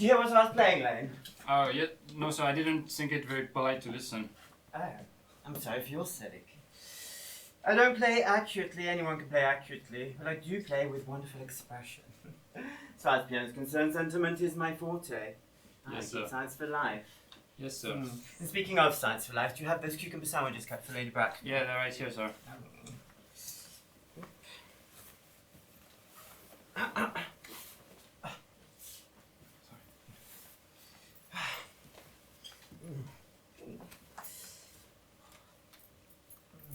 Did you hear what I was playing, Lane? Oh, yeah, no, sir, I didn't think it very polite to listen. Oh, I'm sorry for your sake. I don't play accurately, anyone can play accurately, but I do play with wonderful expression. As far as piano is concerned, sentiment is my forte. Yes, I keep sir. science for life. Yes, sir. And speaking of science for life, do you have those cucumber sandwiches cut for Lady Brack? Yeah, they're right here, sir.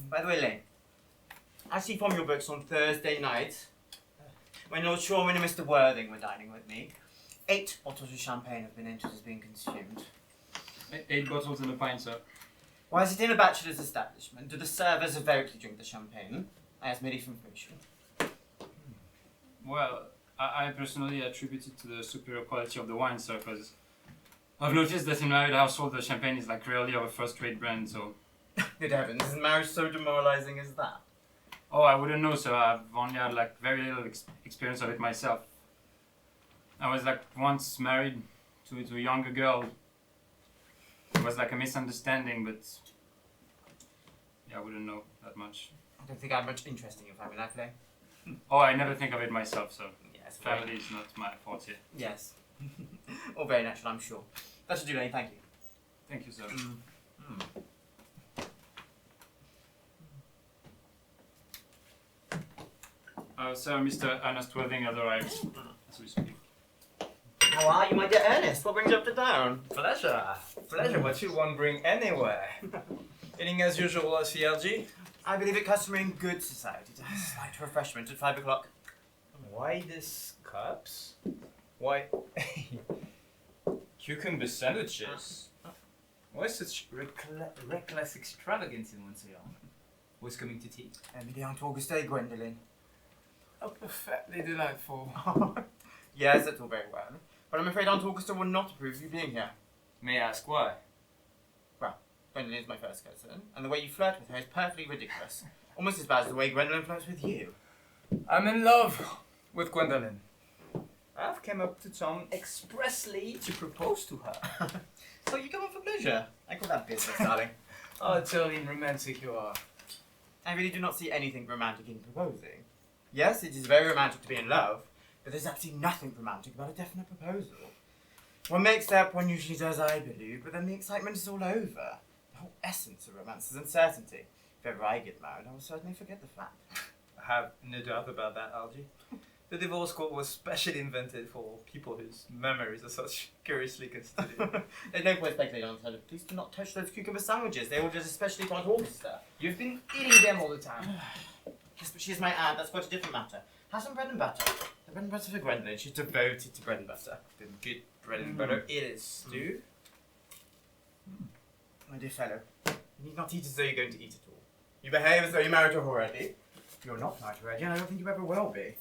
By the way, Lane, I see from your books on Thursday night, when Lord Shawman and Mr. Worthing were dining with me, 8 bottles of champagne have been entered as being consumed. 8 bottles and a pint, sir. Why is it in a bachelor's establishment? Do the servers overtly drink the champagne? I ask merely for information. Well, I personally attribute it to the superior quality of the wine, sir, because I've noticed that in my household the champagne is like rarely of a first-rate brand, so... Good heavens, is marriage so demoralizing as that? Oh, I wouldn't know, sir. I've only had like very little experience of it myself. I was like once married to a younger girl. It was like a misunderstanding, but yeah, I wouldn't know that much. I don't think I have much interest in your family life, Lane. Oh, I never think of it myself, so Yes, family is not my forte. Yes. All very natural, I'm sure. That should do, Lane, thank you. Thank you, sir. Sir, Mr. Earnest Worthing has arrived as we speak. How are you, my dear Ernest? What brings you up to town? Pleasure. Pleasure, what you won't bring anywhere. Eating as usual, CLG? I believe it customary in good society to have a slight refreshment at 5 o'clock. Why these cups? Why... cucumber sandwiches? Why such reckless extravagance in one's young? Who's coming to tea? Emily Aunt Auguste, Gwendolen. Oh, perfectly delightful. Yes, that's all very well. But I'm afraid Aunt Augusta will not approve of you being here. May I ask why? Well, Gwendolen is my first cousin, and the way you flirt with her is perfectly ridiculous. Almost as bad as the way Gwendolen flirts with you. I'm in love with Gwendolen. I've come up to town expressly to propose to her. So you come on for pleasure. I call that business, darling. Oh, totally romantic you are. I really do not see anything romantic in proposing. Yes, it is very romantic to be in love, but there's absolutely nothing romantic about a definite proposal. One makes up, one usually does, I believe, but then the excitement is all over. The whole essence of romance is uncertainty. If ever I get married, I will certainly forget the fact. I have no doubt about that, Algie. The divorce court was specially invented for people whose memories are such curiously constituted. There's no point speculating on the side. Please do not touch those cucumber sandwiches. They ordered especially for Aunt Augusta. You've been eating them all the time. Yes, but she's my aunt. That's quite a different matter. Have some bread and butter. The bread and butter for Gwendolen. She's devoted to bread and butter. Then good bread and butter it is, Stu. My dear fellow, you need not eat as though you're going to eat at all. You behave as though you're married to her already. You're not married to her already, and I don't think you ever will be.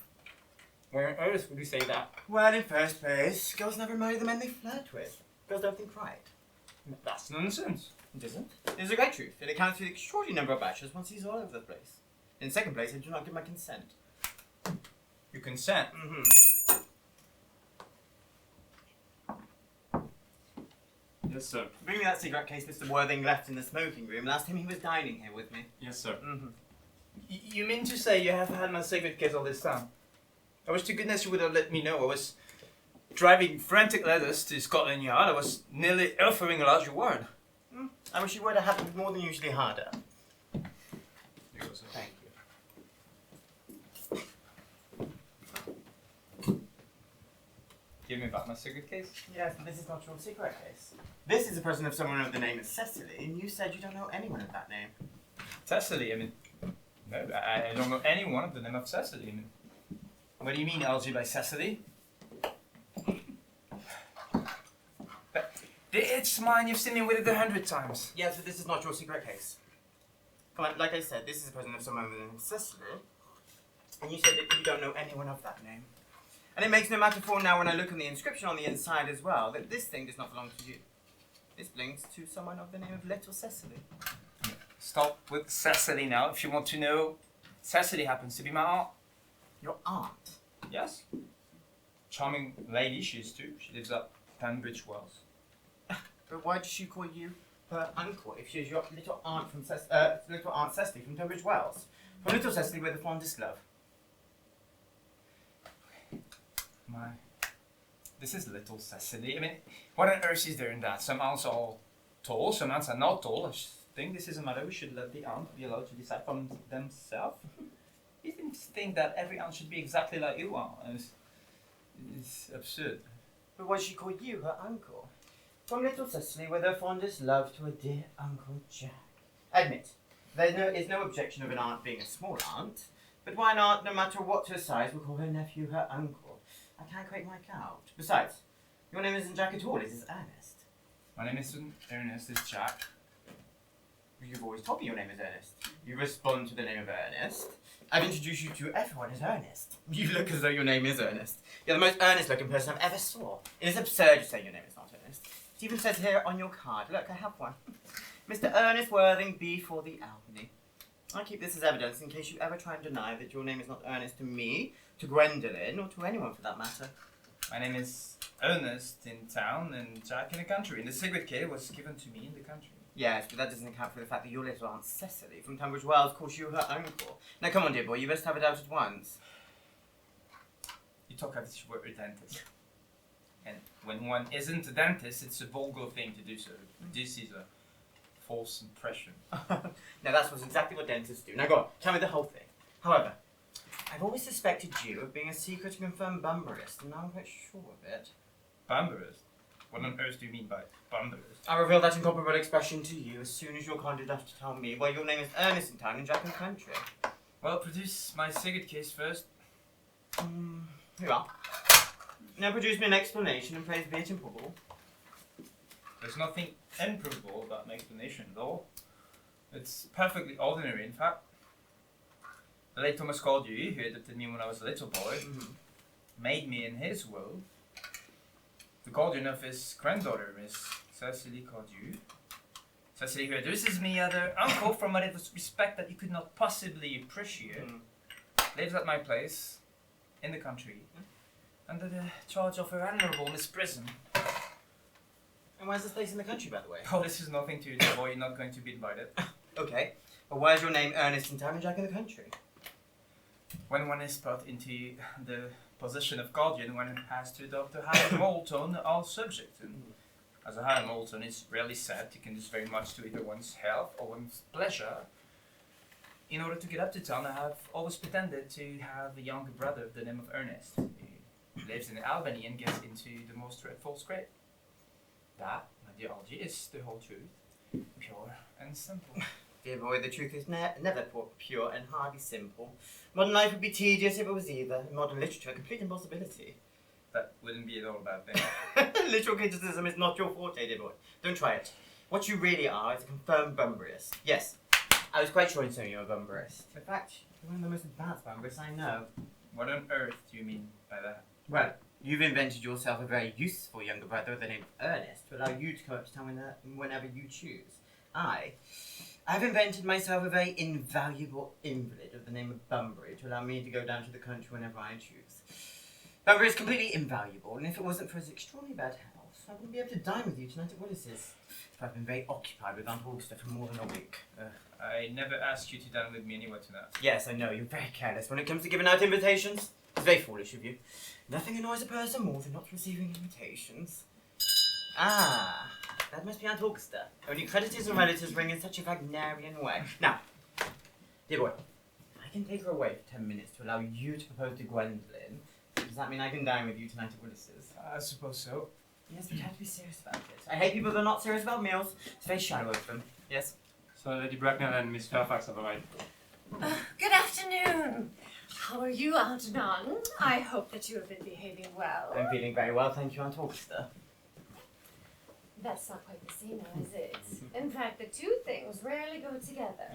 Where on earth would you say that? Well, in first place, girls never marry the men they flirt with. Girls don't think right. That's nonsense. It isn't. It is a great truth. It accounts for the extraordinary number of bachelors one sees all over the place. In second place, I do not give my consent. You consent? Yes, sir. Bring me that cigarette case Mr. Worthing left in the smoking room last time he was dining here with me. Yes, sir. You mean to say you have had my cigarette case all this time? I wish to goodness you would have let me know. I was driving frantic letters to Scotland Yard. I was nearly uttering a large word. I wish you would have happened more than usually harder. Thank you. Give me back my cigarette case. Yes, but this is not your cigarette case. This is a present of someone of the name of Cecily, and you said you don't know anyone of that name. Cecily, I mean... No, I don't know anyone of the name of Cecily. I mean, what do you mean, Algie, by Cecily? It's mine, you've seen me with it 100 times. Yes, but this is not your cigarette case. Like I said, this is a present of someone of the name of Cecily, and you said that you don't know anyone of that name. And it makes no matter for now when I look on the inscription on the inside as well, that this thing does not belong to you. This belongs to someone of the name of Little Cecily. Stop with Cecily now. If you want to know, Cecily happens to be my aunt. Your aunt? Yes. Charming lady she is too. She lives up Tunbridge Wells. But why does she call you her uncle if she's your little aunt from little Aunt Cecily from Tunbridge Wells? From little Cecily with the fondest love. This is little Cecily. I mean, what on earth is there in that? Some aunts are tall, some aunts are not tall. I think this is a matter we should let the aunt be allowed to decide for themselves. You didn't think that every aunt should be exactly like you are. It's absurd. But why does she call you her uncle? From little Cecily with her fondest love to a dear Uncle Jack. Admit, there is no objection of an aunt being a small aunt, but why not, no matter what her size, will call her nephew her uncle? I can't quite make out. Besides, your name isn't Jack at all, it is Ernest. My name isn't Ernest, it's Jack. You've always told me your name is Ernest. You respond to the name of Ernest. I've introduced you to everyone as Earnest. You look as though your name is Ernest. You're the most earnest-looking person I've ever saw. It is absurd to say your name is not Ernest. It even says here on your card. Look, I have one. Mr. Ernest Worthing, B for the Albany. I keep this as evidence in case you ever try and deny that your name is not Ernest to me, to Gwendolyn, or to anyone for that matter. My name is Earnest in town and Jack in the country, and the cigarette case was given to me in the country. Yes, but that doesn't account for the fact that your little Aunt Cecily from Tunbridge Wells calls you her uncle. Now come on, dear boy, you best have it out at once. You talk as if you were a dentist. And when one isn't a dentist, it's a vulgar thing to do so. This is a false impression. Now that's exactly what dentists do. Now go on, tell me the whole thing. However, I've always suspected you of being a secret and confirmed bumberist, and now I'm quite sure of it. Bumberist? What on earth do you mean by bumberist? I reveal that incomparable expression to you as soon as you're kind enough to tell me why your name is Ernest in town and Jack in the country. Well, produce my cigarette case first. Here you are. Now produce me an explanation and praise be it improbable. There's nothing improbable about an explanation at all. It's perfectly ordinary, in fact. The late Thomas Cordier, who adopted me when I was a little boy, made me in his will the guardian of his granddaughter, Miss Cecily Cordier. Cecily, who addresses me as her uncle from a little respect that you could not possibly appreciate, lives at my place in the country under the charge of her admirable Miss Prison. And where's this place in the country, by the way? Oh, this is nothing to you, dear boy. You're not going to be invited. Okay, but where's your name Ernest in town and Jack in the country? When one is put into the position of guardian, one has to adopt a higher moral tone on all subjects. And as a higher moral tone is rarely said, you can do very much to either one's health or one's pleasure. In order to get up to town, I have always pretended to have a younger brother of the name of Earnest, who lives in Albany and gets into the most dreadful scrape. That, my dear Algie, is the whole truth, pure and simple. Dear boy, the truth is never pure and hardly simple. Modern life would be tedious if it was either. Modern literature, a complete impossibility. That wouldn't be at all a bad thing. Literal criticism is not your forte, dear boy. Don't try it. What you really are is a confirmed bumberist. Yes, I was quite sure in saying you're a bumberist. In fact, you're one of the most advanced bumberists I know. What on earth do you mean by that? Well, you've invented yourself a very useful younger brother with the name Earnest to allow you to come up to town whenever you choose. I've invented myself a very invaluable invalid of the name of Bunbury to allow me to go down to the country whenever I choose. Bunbury is completely invaluable, and if it wasn't for his extraordinarily bad health, I wouldn't be able to dine with you tonight at Willis's. I've been very occupied with Aunt Augusta for more than a week. I never asked you to dine with me anyway tonight. Yes, I know, you're very careless when it comes to giving out invitations. It's very foolish of you. Nothing annoys a person more than not receiving invitations. Ah, that must be Aunt Augusta. Only creditors and relatives ring in such a Wagnerian way. Now, dear boy, I can take her away for 10 minutes to allow you to propose to Gwendolyn. Does that mean I can dine with you tonight at Willis's? I suppose so. Yes, but you have to be serious about it. I hate people that are not serious about meals. It's very shallow of them. Yes? So Lady Bracknell and Miss Fairfax have arrived. Good afternoon. How are you, Aunt Nan? I hope that you have been behaving well. I'm feeling very well, thank you, Aunt Augusta. That's not quite the same, is it? In fact, the two things rarely go together.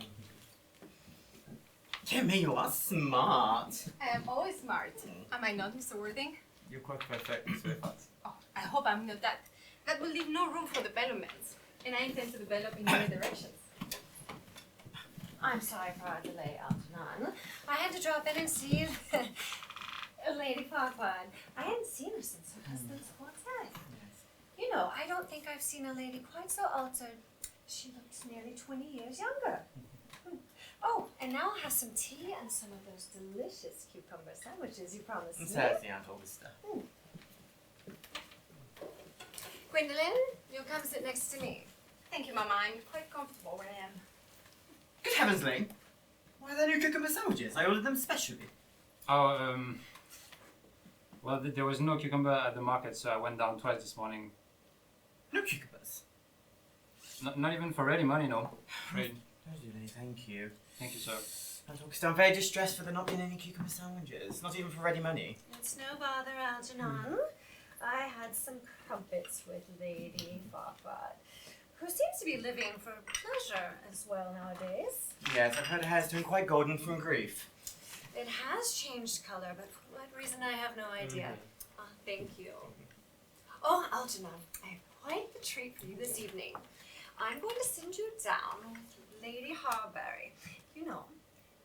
Dear me, you are smart. I am always smart. Am I not, Mr. Worthing? You're quite perfect, Miss Fairfax. Oh, I hope I'm not that. That will leave no room for developments. And I intend to develop in many directions. I'm sorry for our delay, Aunt Nan. I had to drop in and see Lady Farquhar. I hadn't seen her since her husband's quartet. you know, I don't think I've seen a lady quite so altered. She looks nearly 20 years younger. Oh, and now I'll have some tea and some of those delicious cucumber sandwiches you promised me. Certainly, Aunt Augusta. Gwendolyn, you'll come sit next to me. Thank you, Mama. I'm quite comfortable where I am. Good heavens, Lane. Why are there no cucumber sandwiches? I ordered them specially. Oh, well, there was no cucumber at the market, so I went down twice this morning. No cucumbers. Not even for ready money, no. Right. Really, thank you. Thank you, sir. Aunt Augusta, I'm very distressed for there not being any cucumber sandwiches. Not even for ready money. It's no bother, Algernon. I had some crumpets with Lady Farquhar, who seems to be living for pleasure as well nowadays. Yes, I've heard her hair's turning quite golden from grief. It has changed color, but for what reason I have no idea. Thank you. Oh, Algernon, I have quite the treat for you this evening. I'm going to send you down with Lady Harbury. You know,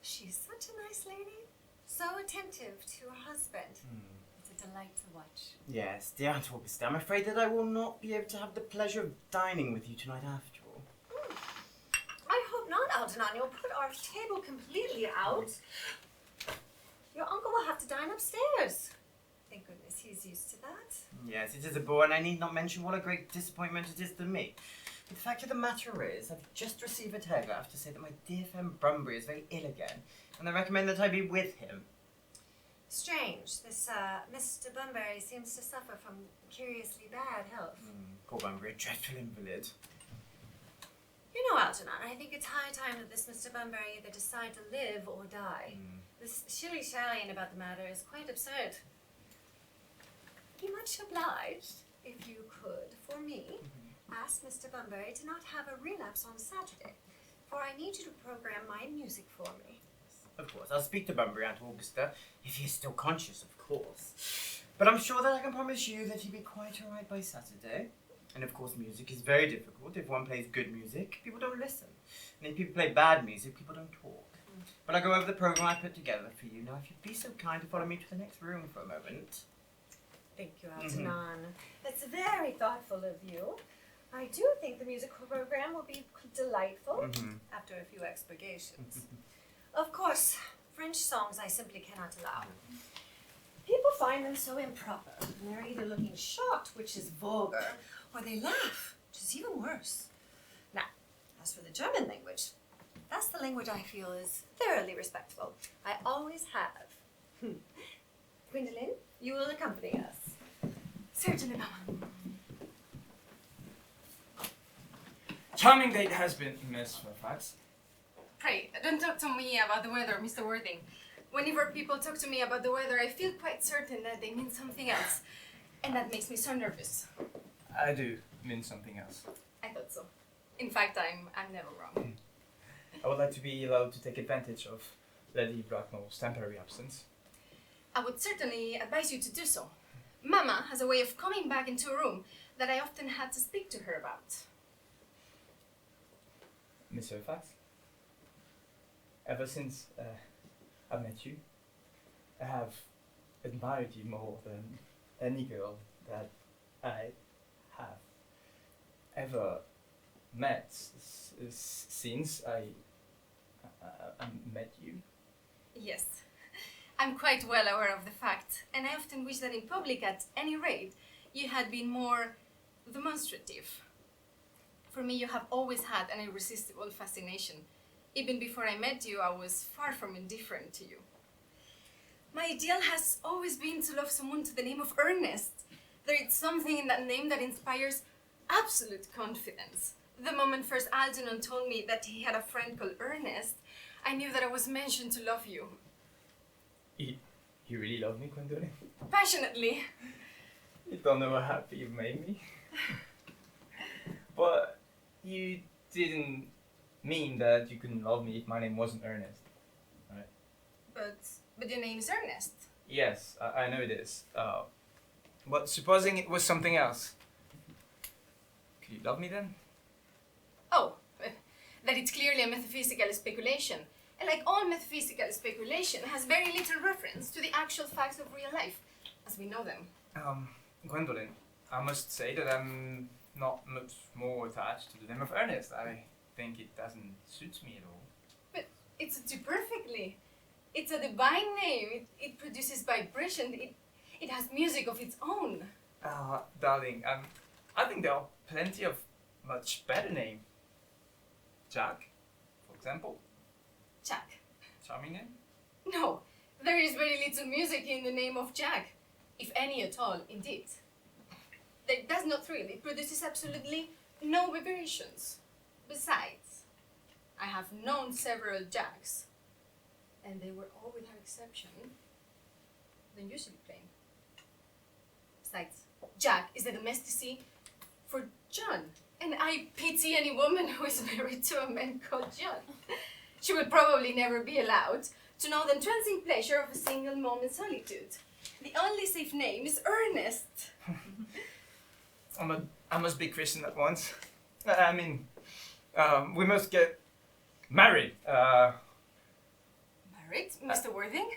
she's such a nice lady, so attentive to her husband. It's a delight to watch. Yes, dear Aunt Augusta, I'm afraid that I will not be able to have the pleasure of dining with you tonight after all. I hope not, Algernon. You'll put our table completely out. Your uncle will have to dine upstairs. Thank goodness he's used to that. Yes, it is a bore, and I need not mention what a great disappointment it is to me. But the fact of the matter is, I've just received a telegraph to say that my dear friend Brumbury is very ill again, and they recommend that I be with him. Strange. This Mr. Bunbury seems to suffer from curiously bad health. Poor Brumbury, a dreadful invalid. You know, Algernon, I think it's high time that this Mr. Bunbury either decide to live or die. This shilly-shallying about the matter is quite absurd. Be much obliged, if you could, for me, ask Mr. Bunbury to not have a relapse on Saturday, for I need you to program my music for me. Of course, I'll speak to Bunbury, Aunt Augusta, if he is still conscious, of course. But I'm sure that I can promise you that he'll be quite alright by Saturday. And of course, music is very difficult. If one plays good music, people don't listen. And if people play bad music, people don't talk. But I'll go over the program I put together for you. Now, if you'd be so kind to follow me to the next room for a moment. Thank you, Algernon. That's very thoughtful of you. I do think the musical program will be delightful after a few expurgations. Of course, French songs I simply cannot allow. People find them so improper, and they're either looking shocked, which is vulgar, or they laugh, which is even worse. Now, as for the German language, that's the language I feel is thoroughly respectful. I always have. Gwendolyn, you will accompany us. Certainly, Mama. Charming date has been, Miss Fairfax. Pray, don't talk to me about the weather, Mr. Worthing. Whenever people talk to me about the weather, I feel quite certain that they mean something else. And that makes me so nervous. I do mean something else. I thought so. In fact, I'm never wrong. I would like to be allowed to take advantage of Lady Bracknell's temporary absence. I would certainly advise you to do so. Mama has a way of coming back into a room that I often had to speak to her about. Miss Fairfax, ever since I met you, I have admired you more than any girl that I have ever met since I met you. Yes, I'm quite well aware of the fact, and I often wish that in public, at any rate, you had been more demonstrative. For me, you have always had an irresistible fascination. Even before I met you, I was far from indifferent to you. My ideal has always been to love someone to the name of Earnest. There is something in that name that inspires absolute confidence. The moment first Algernon told me that he had a friend called Earnest, I knew that I was mentioned to love you. You really love me, Gwendolyn? Passionately. You don't know how happy you've made me. But you didn't mean that you couldn't love me if my name wasn't Earnest, right? But your name is Earnest. Yes, I know it is. But supposing it was something else, could you love me then? Oh, that it's clearly a metaphysical speculation. And like all metaphysical speculation, has very little reference to the actual facts of real life, as we know them. Gwendolyn, I must say that I'm not much more attached to the name of Earnest. I think it doesn't suit me at all. It suits you perfectly. It's a divine name. It produces vibration. It has music of its own. Darling, I think there are plenty of much better names. Jack, for example. Jack. Charming name. No, there is very little music in the name of Jack, if any at all, indeed. That does not thrill. It produces absolutely no vibrations. Besides, I have known several Jacks, and they were all, without exception, than usually plain. Besides, Jack is the domesticity for John, and I pity any woman who is married to a man called John. She will probably never be allowed to know the entrancing pleasure of a single moment's solitude. The only safe name is Earnest. I must be christened at once. I mean, we must get married. Married, Mr. Worthing?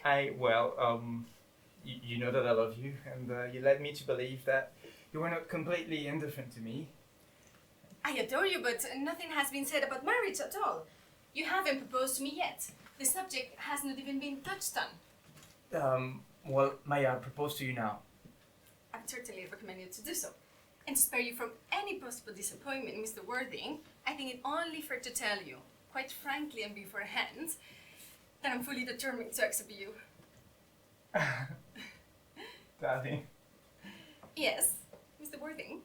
You know that I love you, and you led me to believe that you were not completely indifferent to me. I adore you, but nothing has been said about marriage at all. You haven't proposed to me yet. The subject has not even been touched on. May I propose to you now? I would certainly recommend you to do so. And to spare you from any possible disappointment, Mr. Worthing, I think it only fair to tell you, quite frankly and beforehand, that I'm fully determined to accept you. Darling. Yes, Mr. Worthing.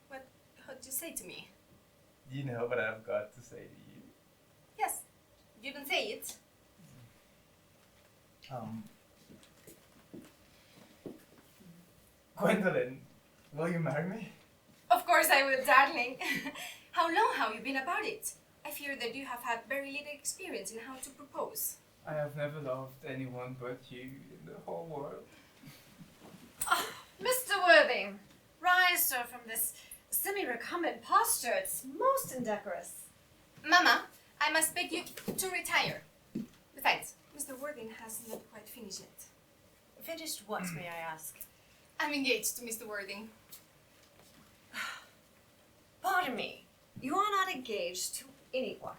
What did you say to me? You know what I've got to say to you. Yes, you can say it. Gwendolyn, will you marry me? Of course I will, darling. How long have you been about it? I fear that you have had very little experience in how to propose. I have never loved anyone but you in the whole world. Mr. Worthing, rise, sir, from this semi-recumbent posture. It's most indecorous. Mama, I must beg you to retire. Besides, Mr. Worthing has not quite finished yet. Finished what, may I ask? I'm engaged to Mr. Worthing. Pardon me, you are not engaged to anyone.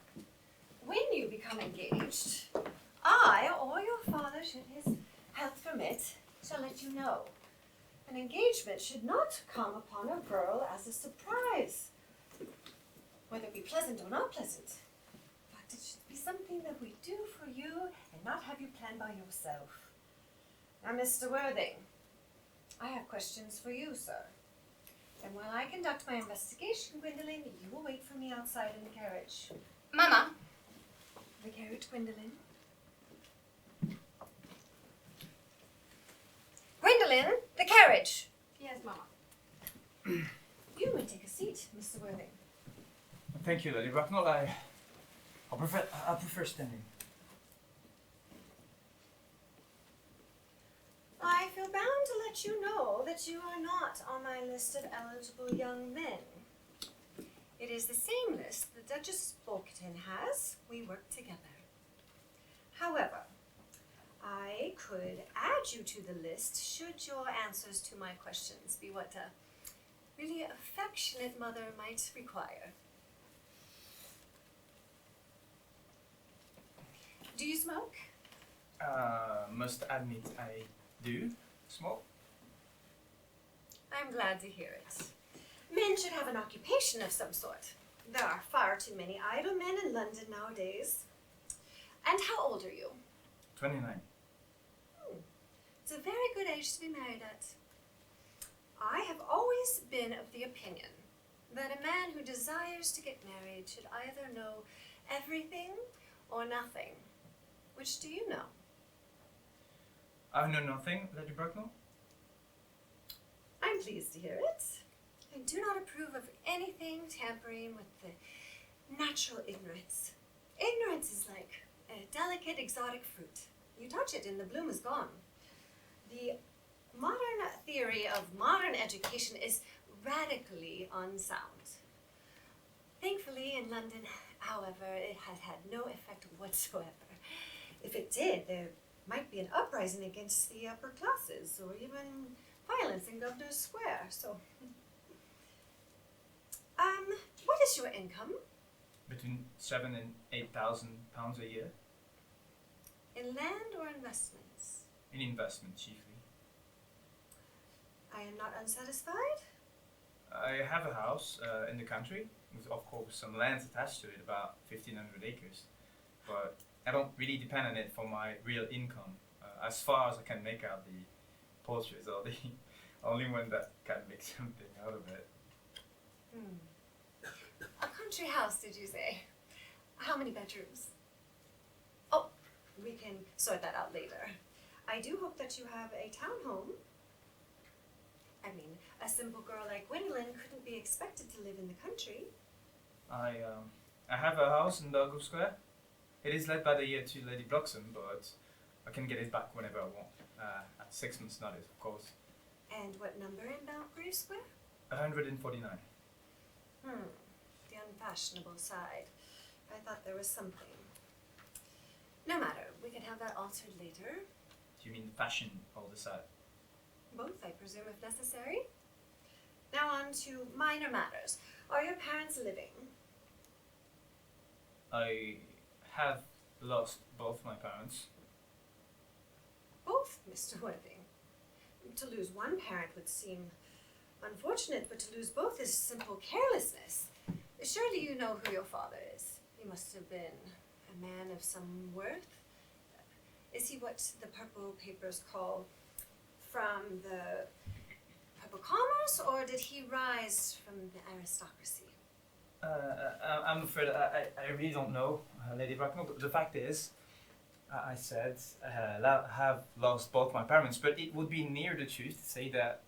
When you become engaged, I, or your father, should his health permit, shall let you know. An engagement should not come upon a girl as a surprise, whether it be pleasant or not pleasant. In fact, it should be something that we do for you and not have you plan by yourself. Now, Mr. Worthing, I have questions for you, sir. And while I conduct my investigation, Gwendolyn, you will wait for me outside in the carriage. Mama. The carriage, Gwendolyn. Gwendolyn, the carriage. Yes, Mama. You may take a seat, Mr. Worthing. Thank you, Lady Bracknell. I prefer standing. I feel bound to let you know that you are not on my list of eligible young men. It is the same list the Duchess of Bulkington has. We work together. However, I could add you to the list should your answers to my questions be what a really affectionate mother might require. Do you smoke? Must admit I do smoke. I'm glad to hear it. Men should have an occupation of some sort. There are far too many idle men in London nowadays. And how old are you? 29. It's a very good age to be married at. I have always been of the opinion that a man who desires to get married should either know everything or nothing. Which do you know? I know nothing, Lady Bracknell. I'm pleased to hear it. I do not approve of anything tampering with the natural ignorance. Ignorance is like a delicate exotic fruit. You touch it and the bloom is gone. The modern theory of modern education is radically unsound. Thankfully, in London, however, it has had no effect whatsoever. If it did, there might be an uprising against the upper classes, or even violence in Governor's Square. So is your income? Between £7,000 and £8,000 a year. In land or investments? In investment, chiefly. I am not unsatisfied. I have a house in the country, with of course some land attached to it, about 1,500 acres. But I don't really depend on it for my real income. As far as I can make out the portraits, or the only one that can make something out of it. A country house, did you say? How many bedrooms? Oh, we can sort that out later. I do hope that you have a townhome. I mean, a simple girl like Gwendolyn couldn't be expected to live in the country. I have a house in Belgrove Square. It is let by the year to Lady Bloxham, but I can get it back whenever I want. At 6 months' notice, of course. And what number in Belgrave Square? 149. The unfashionable side. I thought there was something. No matter, we can have that altered later. Do you mean fashion or the side? Both, I presume, if necessary. Now on to minor matters. Are your parents living? I have lost both my parents. Both, Mr. Worthing. To lose one parent would seem unfortunate, but to lose both is simple carelessness. Surely you know who your father is. He must have been a man of some worth. Is he what the purple papers call from the purple commerce, or did he rise from the aristocracy? I'm afraid I really don't know, Lady Bracknell. The fact is, I said have lost both my parents, but it would be near the truth to say that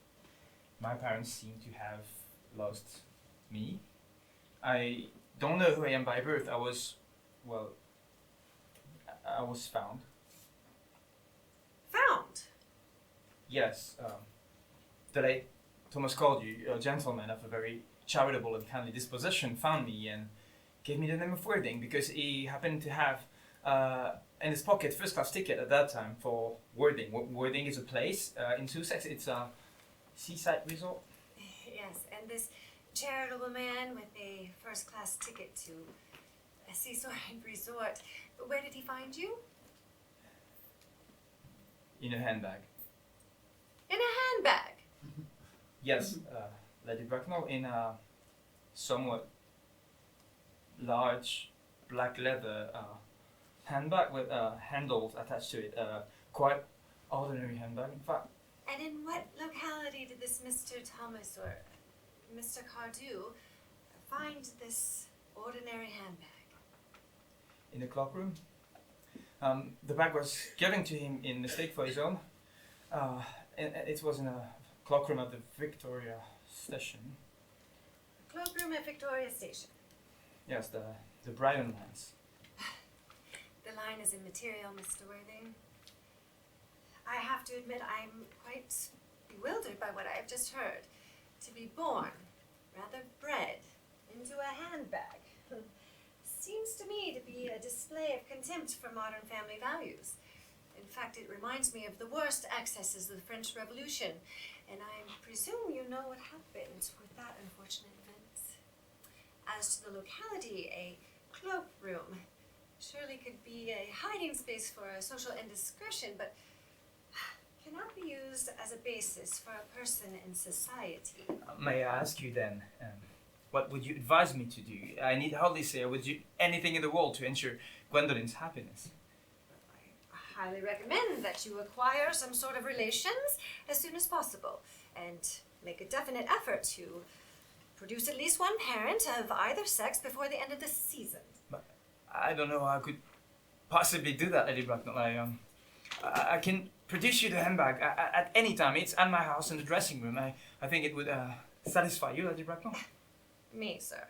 my parents seem to have lost me. I don't know who I am by birth. I was found. Found? Yes. The late Thomas Cordew, a gentleman of a very charitable and kindly disposition, found me and gave me the name of Worthing because he happened to have in his pocket first-class ticket at that time for Worthing. Worthing is a place in Sussex. It's a seaside resort. Yes, and this charitable man with a first-class ticket to a seaside resort, where did he find you? In a handbag. In a handbag? Yes, Lady Bracknell, in a somewhat large black leather handbag with handles attached to it. Quite ordinary handbag, in fact. And in what locality did this Mr. Thomas or Mr. Cardew find this ordinary handbag? In the cloakroom. The bag was given to him in mistake for his own. And it was in a cloakroom at the Victoria Station. Cloakroom at Victoria Station. Yes, the Brighton lines. The line is immaterial, Mr. Worthing. I have to admit I'm quite bewildered by what I have just heard. To be born, rather bred, into a handbag seems to me to be a display of contempt for modern family values. In fact, it reminds me of the worst excesses of the French Revolution, and I presume you know what happened with that unfortunate event. As to the locality, a cloakroom surely could be a hiding space for a social indiscretion, but cannot be used as a basis for a person in society. May I ask you then, what would you advise me to do? I need hardly say I would do anything in the world to ensure Gwendolyn's happiness. I highly recommend that you acquire some sort of relations as soon as possible and make a definite effort to produce at least one parent of either sex before the end of the season. But I don't know how I could possibly do that, Lady Bracknell. I can produce you the handbag at any time. It's at my house in the dressing room. I think it would satisfy you, Lady Bracknell. Me, sir?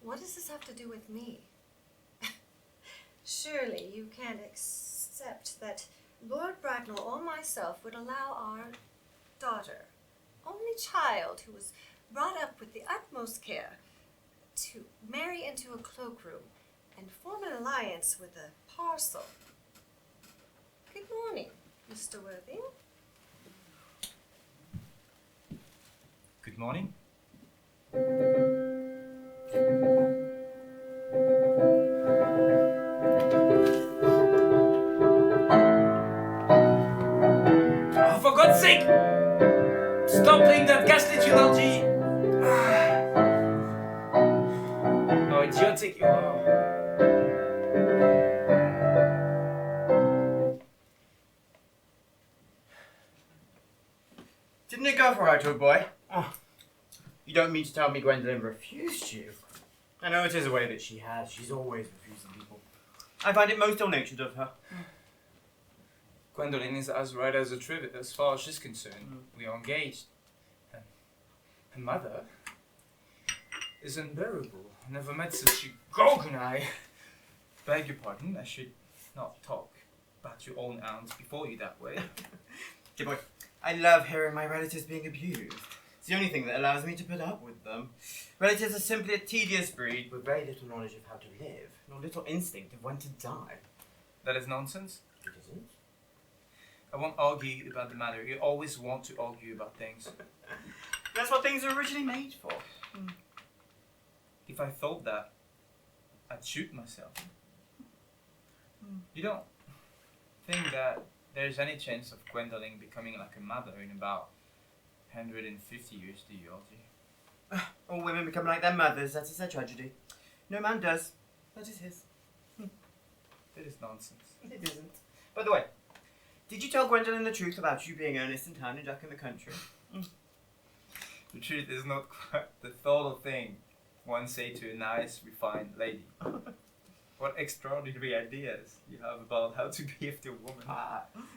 What does this have to do with me? Surely you can't accept that Lord Bracknell or myself would allow our daughter, only child who was brought up with the utmost care, to marry into a cloakroom and form an alliance with a parcel. Good morning, Mr. Worthing. Good morning. Stop playing that ghastly tune, LG! Oh, idiotic you are. Didn't it go for right, old boy? Oh. You don't mean to tell me Gwendolyn refused you? I know it is a way that she has. She's always refusing people. I find it most ill-natured of her. Gwendolyn is as right as a trivet as far as she's concerned. We are engaged. And her mother is unbearable. I never met such a gog, I beg your pardon, I should not talk about your own aunt before you that way. Dear boy, I love hearing my relatives being abused. It's the only thing that allows me to put up with them. Relatives are simply a tedious breed with very little knowledge of how to live, nor little instinct of when to die. That is nonsense. It isn't. I won't argue about the matter. You always want to argue about things. That's what things are originally made for. If I thought that, I'd shoot myself. You don't think that there's any chance of Gwendolyn becoming like a mother in about 150 years, do you, LG? All women become like their mothers, that is their tragedy. No man does. That is his. It is nonsense. It isn't. By the way, did you tell Gwendolyn the truth about you being Earnest in town and Jack in the country? The truth is not quite the thought of thing one say to a nice, refined lady. What extraordinary ideas you have about how to behave to a woman.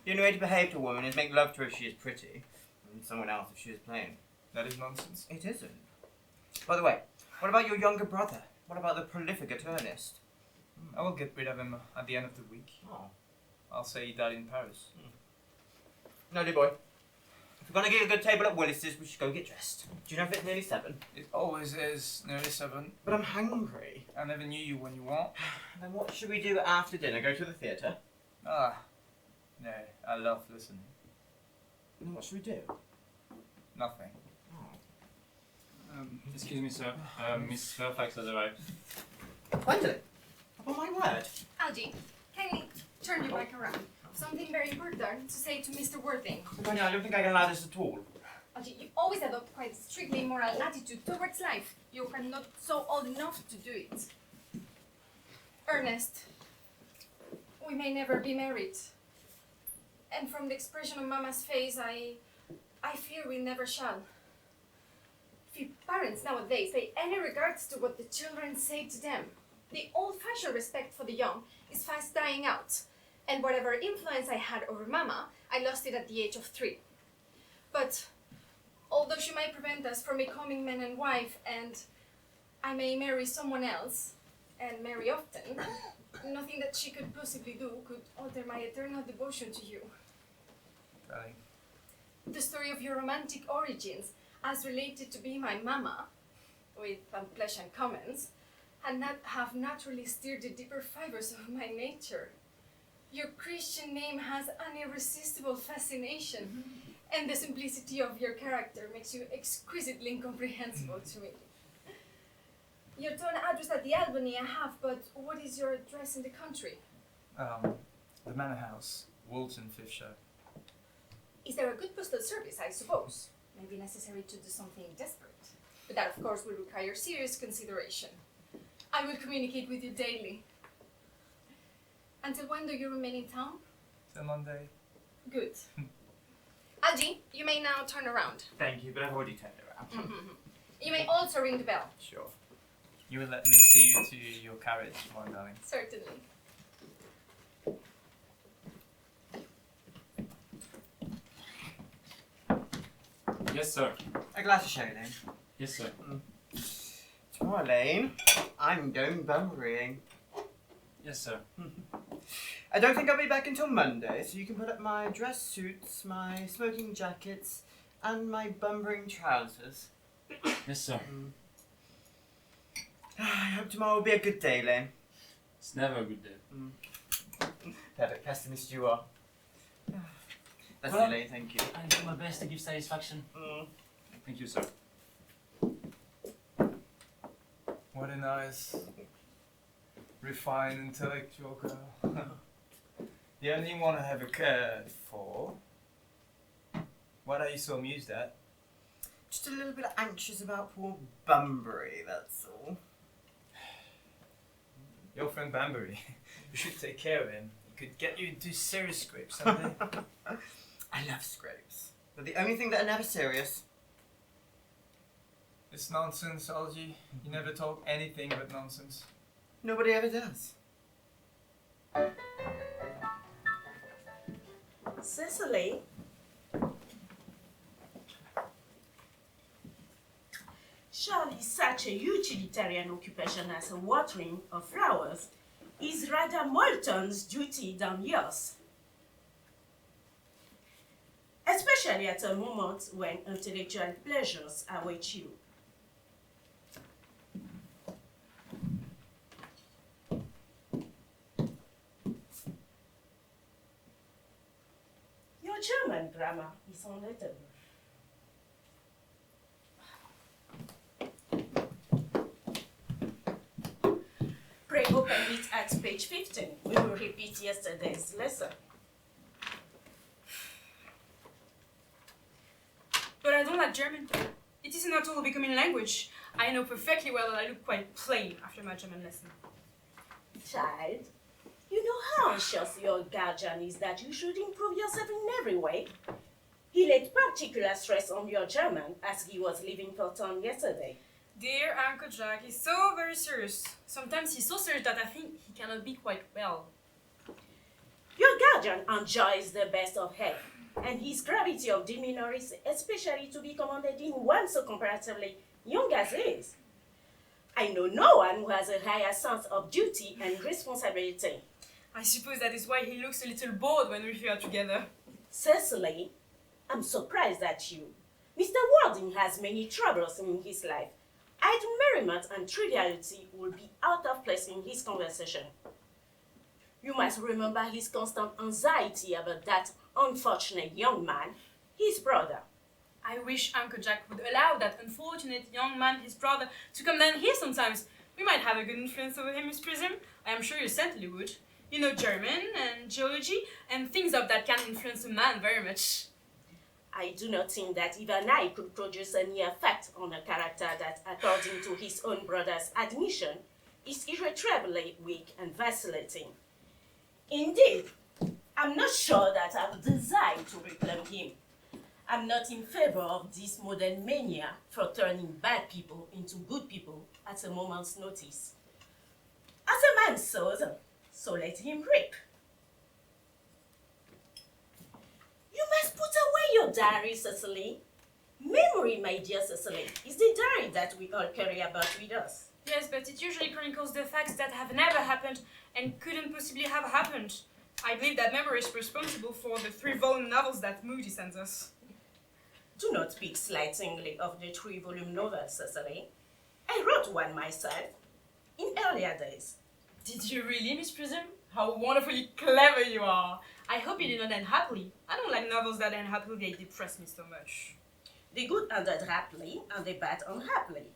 The only way to behave to a woman is make love to her if she is pretty, and someone else if she is plain. That is nonsense. It isn't. By the way, what about your younger brother? What about the profligate Earnest? I will get rid of him at the end of the week. Oh. I'll say he died in Paris. No, dear boy. If we're going to get a good table at Willis's, we should go get dressed. Do you know if it's nearly 7? It always is nearly 7. But I'm hungry. I never knew you when you want. Then what should we do after dinner? Go to the theatre? Ah, no, I love listening. Then what should we do? Nothing. Excuse me, sir. Miss Fairfax has arrived. Gwendolyn! Upon my word. Algie, kindly turn your back around. Something very important to say to Mr. Worthing. Gwendolyn, I don't think I can allow this at all. Algie, you always adopt quite a strictly moral attitude towards life. You are not so old enough to do it. Ernest, we may never be married. And from the expression on Mama's face, I fear we never shall. Few parents nowadays pay any regards to what the children say to them. The old-fashioned respect for the young is fast dying out, and whatever influence I had over Mama, I lost it at the age of 3. But although she might prevent us from becoming man and wife, and I may marry someone else, and marry often, nothing that she could possibly do could alter my eternal devotion to you. Darling. The story of your romantic origins, as related to be my mama, with unpleasant comments, have naturally stirred the deeper fibers of my nature. Your Christian name has an irresistible fascination, and the simplicity of your character makes you exquisitely incomprehensible to me. Your town address at the Albany I have, but what is your address in the country? The Manor House, Wilton, Fifthshire. Is there a good postal service, I suppose? May be necessary to do something desperate. But that, of course, will require serious consideration. I will communicate with you daily. Until when do you remain in town? Till Monday. Good. Algie, you may now turn around. Thank you, but I've already turned around. You may also ring the bell. Sure. You will let me see you to your carriage, my darling. Certainly. Yes, sir. A glass of sherry, Lane. Yes, sir. Tomorrow, Lane, I'm going bum-reeing. Yes, sir. I don't think I'll be back until Monday, so you can put up my dress suits, my smoking jackets, and my bum-reeing trousers. Yes, sir. I hope tomorrow will be a good day, Lane. It's never a good day. Perfect pessimist you are. That's Well, it, Lane, thank you. I do my best to give satisfaction. Thank you, sir. What a nice, refined, intellectual girl. The only one I ever cared for. What are you so amused at? Just a little bit anxious about poor Bunbury, that's all. Your friend Banbury. You should take care of him. He could get you into serious scrapes someday. I love scrapes. They're the only thing that are never serious. This nonsense, Algie. You never talk anything but nonsense. Nobody ever does. Cecily? Surely such a utilitarian occupation as watering of flowers is rather Moulton's duty than yours. Especially at a moment when intellectual pleasures await you. Your German grammar is unlettable. Pray open it at page 15. We will repeat yesterday's lesson. But I don't like German. It isn't at all a becoming language. I know perfectly well that I look quite plain after my German lesson. Child, you know how anxious your guardian is that you should improve yourself in every way. He laid particular stress on your German as he was leaving for town yesterday. Dear Uncle Jack is so very serious. Sometimes he's so serious that I think he cannot be quite well. Your guardian enjoys the best of health, and his gravity of demeanor is especially to be commended in one so comparatively young as he is. I know no one who has a higher sense of duty and responsibility. I suppose that is why he looks a little bored when we are together. Cecily, I'm surprised at you. Mr. Warding has many troubles in his life. Idle merriment and triviality will be out of place in his conversation. You must remember his constant anxiety about that unfortunate young man, his brother. I wish Uncle Jack would allow that unfortunate young man, his brother, to come down here sometimes. We might have a good influence over him, Miss Prism. I am sure you certainly would. You know German and geology, and things of that can influence a man very much. I do not think that even I could produce any effect on a character that, according to his own brother's admission, is irretrievably weak and vacillating. Indeed, I'm not sure that I've designed to reclaim him. I'm not in favor of this modern mania for turning bad people into good people at a moment's notice. As a man sows, so let him reap. You must put away your diary, Cecily. Memory, my dear Cecily, is the diary that we all carry about with us. Yes, but it usually chronicles the facts that have never happened and couldn't possibly have happened. I believe that memory is responsible for the 3-volume novels that Moody sends us. Do not speak slightingly of the 3-volume novel, Cecily. I wrote one myself in earlier days. Did you really, Miss Prism? How wonderfully clever you are! I hope you did not end happily. I don't like novels that end happily, they depress me so much. The good ended happily and the bad unhappily.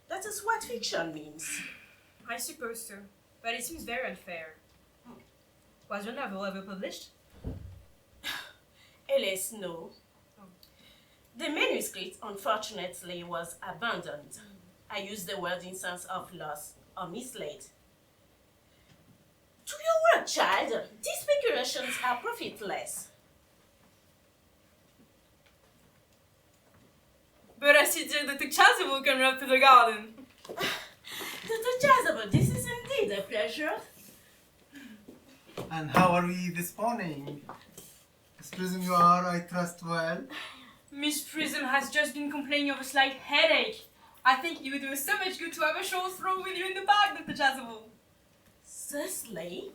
That is what fiction means. I suppose so, but it seems very unfair. Was your novel ever published? Alas, no. The manuscript, unfortunately, was abandoned. I use the word in sense of loss or mislaid. To your work, child, these speculations are profitless. But I see dear Dr. Chasuble coming up to the garden. Dr. Chasuble, this is indeed a pleasure. And how are we this morning? Miss Prism, you are, I trust, well? Miss Prism has just been complaining of a slight headache. I think it would do us so much good to have a short throw with you in the park, Dr. Chasuble. Cecily,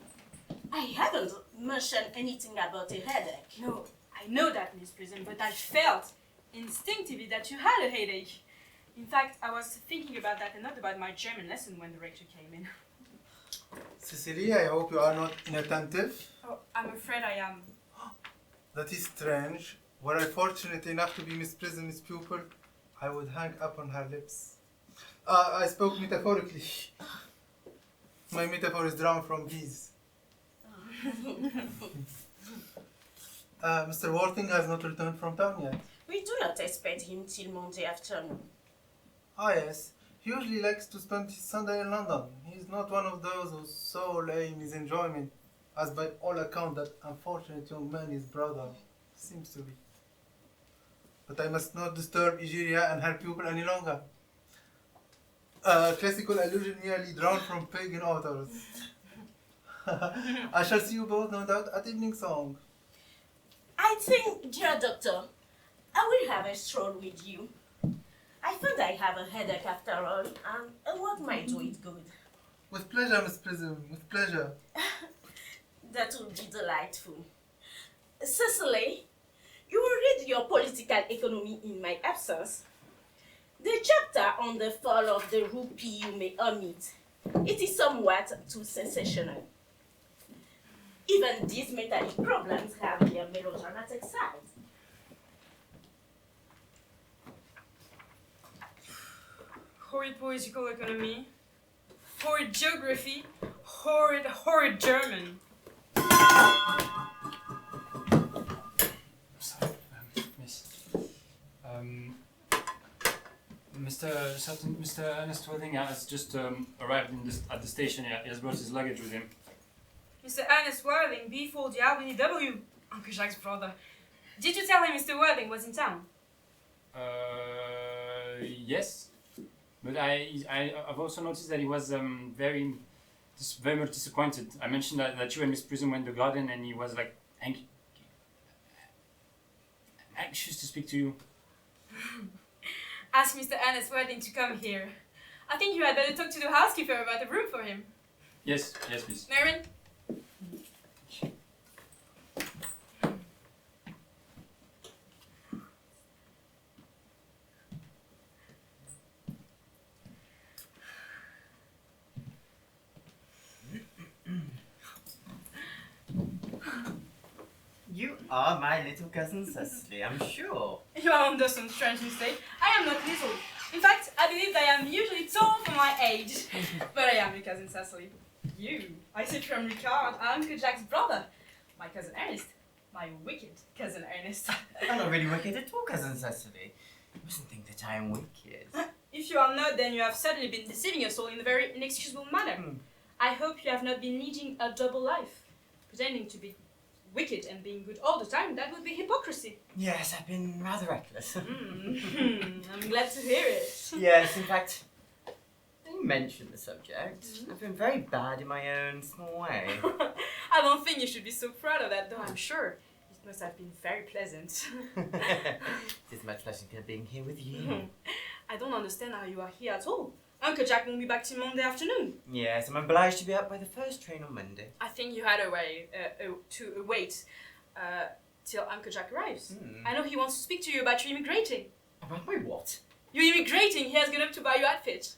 I haven't mentioned anything about a headache. No, I know that, Miss Prism, but I felt instinctively that you had a headache. In fact, I was thinking about that and not about my German lesson when the rector came in. Cecily, I hope you are not inattentive. Oh, I'm afraid I am. That is strange. Were I fortunate enough to be Miss Prism's pupil, I would hang up on her lips. I spoke metaphorically. My metaphor is drawn from bees. Mr. Worthing has not returned from town yet. We do not expect him till Monday afternoon. Ah yes, he usually likes to spend his Sunday in London. He's not one of those who so lame his enjoyment, as by all accounts that unfortunate young man his brother seems to be. But I must not disturb Egeria and her pupil any longer. Classical allusion nearly drawn from pagan authors. I shall see you both, no doubt, at evening song. I think, dear doctor, I will have a stroll with you. I find I have a headache after all, and a walk might do it good. With pleasure, Miss Prism, with pleasure. That would be delightful. Cecily, you will read your political economy in my absence. The chapter on the fall of the rupee you may omit. It is somewhat too sensational. Even these metallic problems have their melodramatic side. Horrid political economy, horrid geography, horrid German. Sorry, miss. Mr. Earnest Wilde has just arrived at the station. He has brought his luggage with him. Mr. Ernest Worthing, B4 the Albany W, Uncle Jacques' brother. Did you tell him Mr. Worthing was in town? Yes. But I've also noticed that he was very much disappointed. I mentioned that you and Miss Prism went to the garden, and he was like anxious to speak to you. Ask Mr. Ernest Worthing to come here. I think you had better talk to the housekeeper about a room for him. Yes, please. Marion? You are my little cousin Cecily, I'm sure. You are under some strange mistake. I am not little. In fact, I believe I am usually tall for my age. But I am your cousin Cecily. You, I see from your card, are Uncle Jack's brother. My cousin Ernest. My wicked cousin Ernest. I'm not really wicked at all, cousin Cecily. You mustn't think that I am wicked. If you are not, then you have certainly been deceiving us all in a very inexcusable manner. I hope you have not been leading a double life. Pretending to be wicked and being good all the time, that would be hypocrisy. Yes, I've been rather reckless. I'm glad to hear it. Yes, in fact, you mentioned the subject. I've been very bad in my own small way. I don't think you should be so proud of that, though I'm sure it must have been very pleasant. It is much pleasanter being here with you. I don't understand how you are here at all. Uncle Jack won't be back till Monday afternoon. Yes, I'm obliged to be up by the first train on Monday. I think you had to wait till Uncle Jack arrives. I know he wants to speak to you about your immigrating. About my what? You're immigrating. He has gone up to buy your outfit.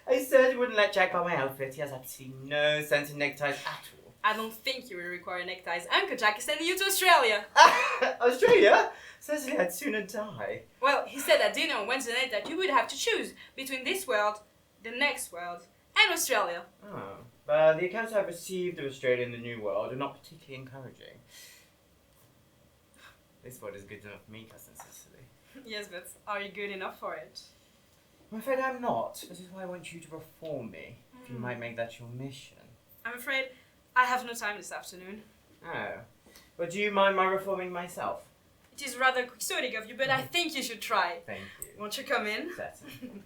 I certainly wouldn't let Jack buy my outfit. He has absolutely no sense in neckties at all. I don't think you will require neckties. Uncle Jack is sending you to Australia. Australia? Cecily, I'd sooner die. Well, he said at dinner on Wednesday night that you would have to choose between this world, the next world, and Australia. Oh, but the accounts I've received of Australia and the New World are not particularly encouraging. This world is good enough for me, cousin Cecily. Yes, but are you good enough for it? I'm afraid I'm not. This is why I want you to reform me. If you might make that your mission. I'm afraid I have no time this afternoon. Oh. But do you mind my reforming myself? It is rather quixotic of you, but I think you should try. Thank you. Won't you come in? Certainly.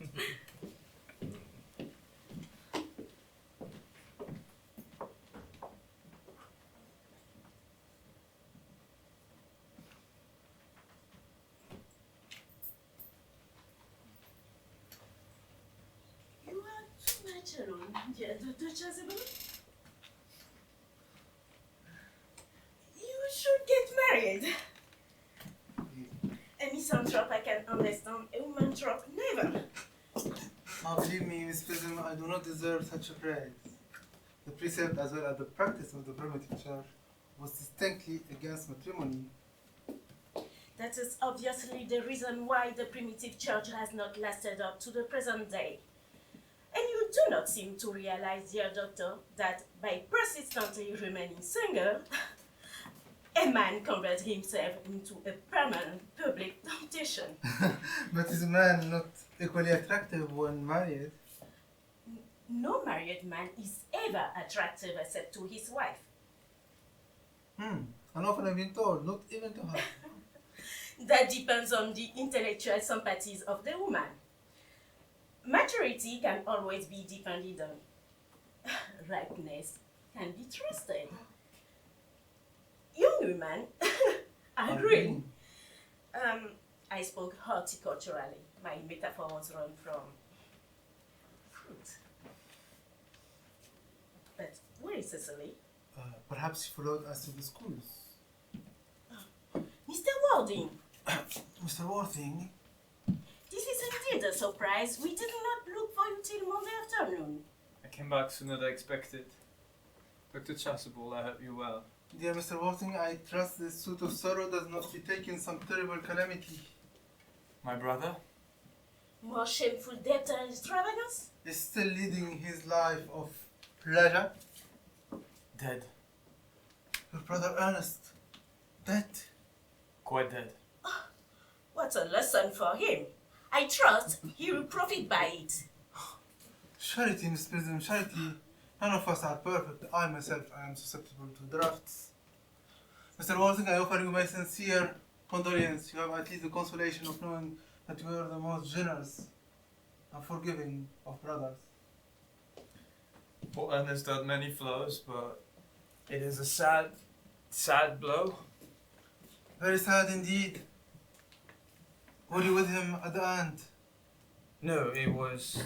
You are too much alone, dear Dr. Chasuble. You should get married. A misanthrope I can understand, a womanthrope never. Now believe me, Miss Prism, I do not deserve such a praise. The precept as well as the practice of the primitive church was distinctly against matrimony. That is obviously the reason why the primitive church has not lasted up to the present day. And you do not seem to realize, dear doctor, that by persistently remaining single, a man converts himself into a permanent public temptation. But is a man not equally attractive when married? No married man is ever attractive except to his wife. And often I've been told, not even to her. That depends on the intellectual sympathies of the woman. Maturity can always be depended on. Ripeness can be trusted. Young women agree. I spoke horticulturally. My metaphor was run from fruit. But where is Cecily? Perhaps she followed us to the schools. Mr. Walding, Mr. Worthing, this is indeed a surprise. We did not look for you till Monday afternoon. I came back sooner than expected. Dr. Chasuble, I hope you're well. dear Mr. Worthing, I trust this suit of sorrow does not betake in some terrible calamity. My brother? More shameful debt and extravagance? Is still leading his life of pleasure. Dead. Your brother Earnest, dead. Quite dead. What a lesson for him. I trust he will profit by it. Charity, Miss Prism, charity. None of us are perfect. I myself, I am susceptible to drafts. Mr. Worthing, I offer you my sincere condolence. You have at least the consolation of knowing that you are the most generous and forgiving of brothers. Poor Ernest had many flaws, but it is a sad, sad blow. Very sad indeed. Were you with him at the end? No, it was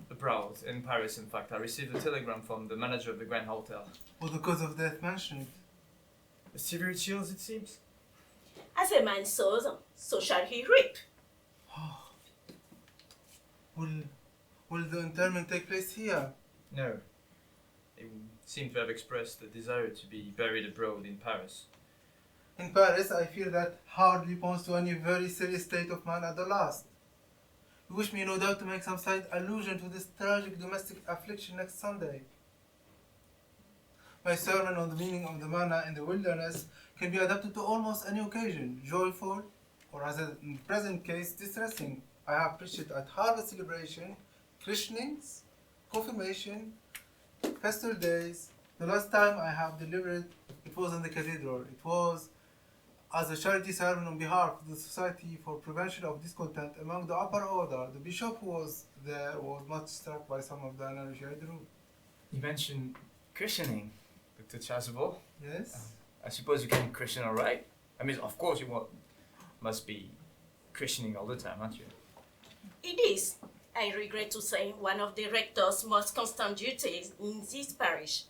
abroad, in Paris in fact. I received a telegram from the manager of the Grand Hotel. Was the cause of death mentioned? Severe chills, it seems. As a man sows, so shall he reap. Will the interment take place here? No. They seem to have expressed a desire to be buried abroad in Paris. In Paris, I fear that hardly points to any very serious state of mind at the last. You wish me no doubt to make some slight allusion to this tragic domestic affliction next Sunday. My sermon on the meaning of the manna in the wilderness can be adapted to almost any occasion, joyful, or as in the present case, distressing. I have preached it at harvest celebration, christenings, confirmation, festival days. The last time I have delivered it was in the cathedral. It was as a charity sermon on behalf of the Society for Prevention of Discontent among the upper order. The bishop who was there was much struck by some of the analogy I drew. You mentioned christening, Dr. Chasuble. Yes? I suppose you can christen all right? I mean, of course you must be christening all the time, aren't you? It is, I regret to say, one of the rector's most constant duties in this parish.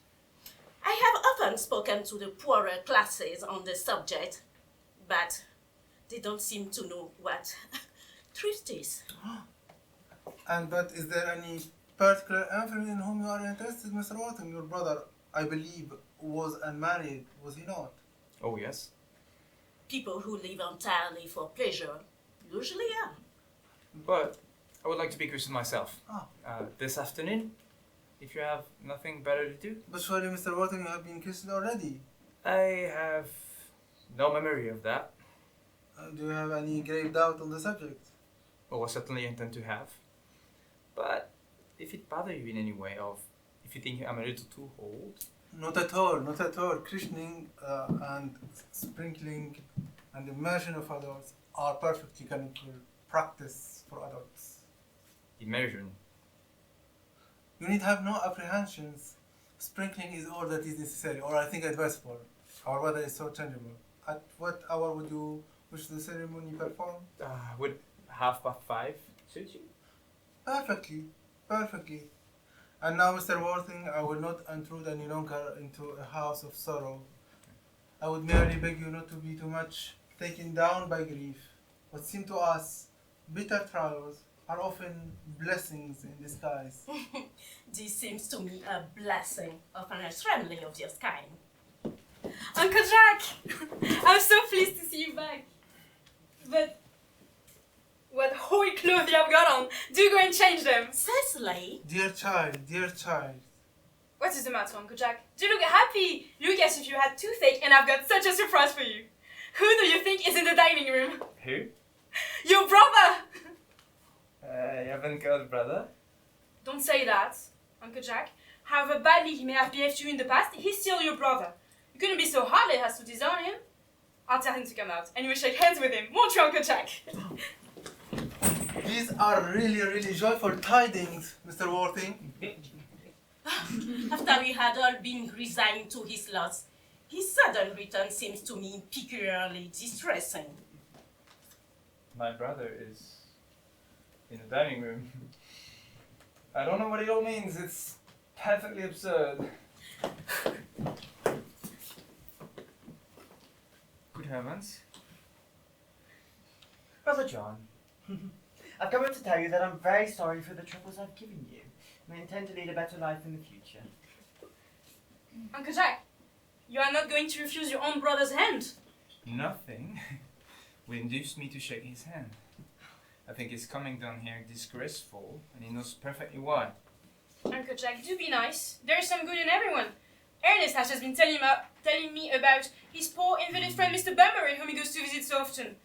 I have often spoken to the poorer classes on the subject, but they don't seem to know what truth is. But is there any particular infant in whom you are interested, Mr. Worthing? Your brother, I believe, was unmarried, was he not? Oh, yes. People who live entirely for pleasure usually are. But I would like to be christened myself. Ah. This afternoon, if you have nothing better to do. But surely, Mr. Worthing, you have been christened already. I have no memory of that. Do you have any grave doubt on the subject? Well, I certainly intend to have. But if it bothers you in any way, or if you think I'm a little too old. Not at all, not at all. Christening and sprinkling and immersion of adults are perfectly canonical practice for adults. Immersion. You need have no apprehensions. Sprinkling is all that is necessary, or I think advisable. Our weather is so changeable. At what hour would you wish the ceremony performed? Would 5:30 suit you? Perfectly, perfectly. And now, Mr. Worthing, I will not intrude any longer into a house of sorrow. I would merely beg you not to be too much taken down by grief. What seem to us bitter trials are often blessings in disguise. This seems to me a blessing of an extremely obvious kind. Uncle Jack! I'm so pleased to see you back. But what horrid clothes you have got on! Do go and change them! Cecily, Dear child, What is the matter, Uncle Jack? Do you look happy? Look as if you had toothache, and I've got such a surprise for you. Who do you think is in the dining room? Who? Your brother! I haven't got a brother. Don't say that, Uncle Jack. However badly he may have behaved to you in the past, he's still your brother. You couldn't be so heartless as to disown him. I'll tell him to come out, and you will shake hands with him, won't you, Uncle Jack? These are really joyful tidings, Mr. Worthing. After we had all been resigned to his loss, his sudden return seems to me peculiarly distressing. My brother is in the dining room. I don't know what it all means. It's perfectly absurd. Good heavens. Brother John, I've come up to tell you that I'm very sorry for the troubles I've given you. I intend to lead a better life in the future. Uncle Jack, you are not going to refuse your own brother's hand. Nothing will induce me to shake his hand. I think his coming down here disgraceful, and he knows perfectly why. Uncle Jack, do be nice. There is some good in everyone. Ernest has just been telling me about his poor invalid friend Mr. Bunbury, whom he goes to visit so often.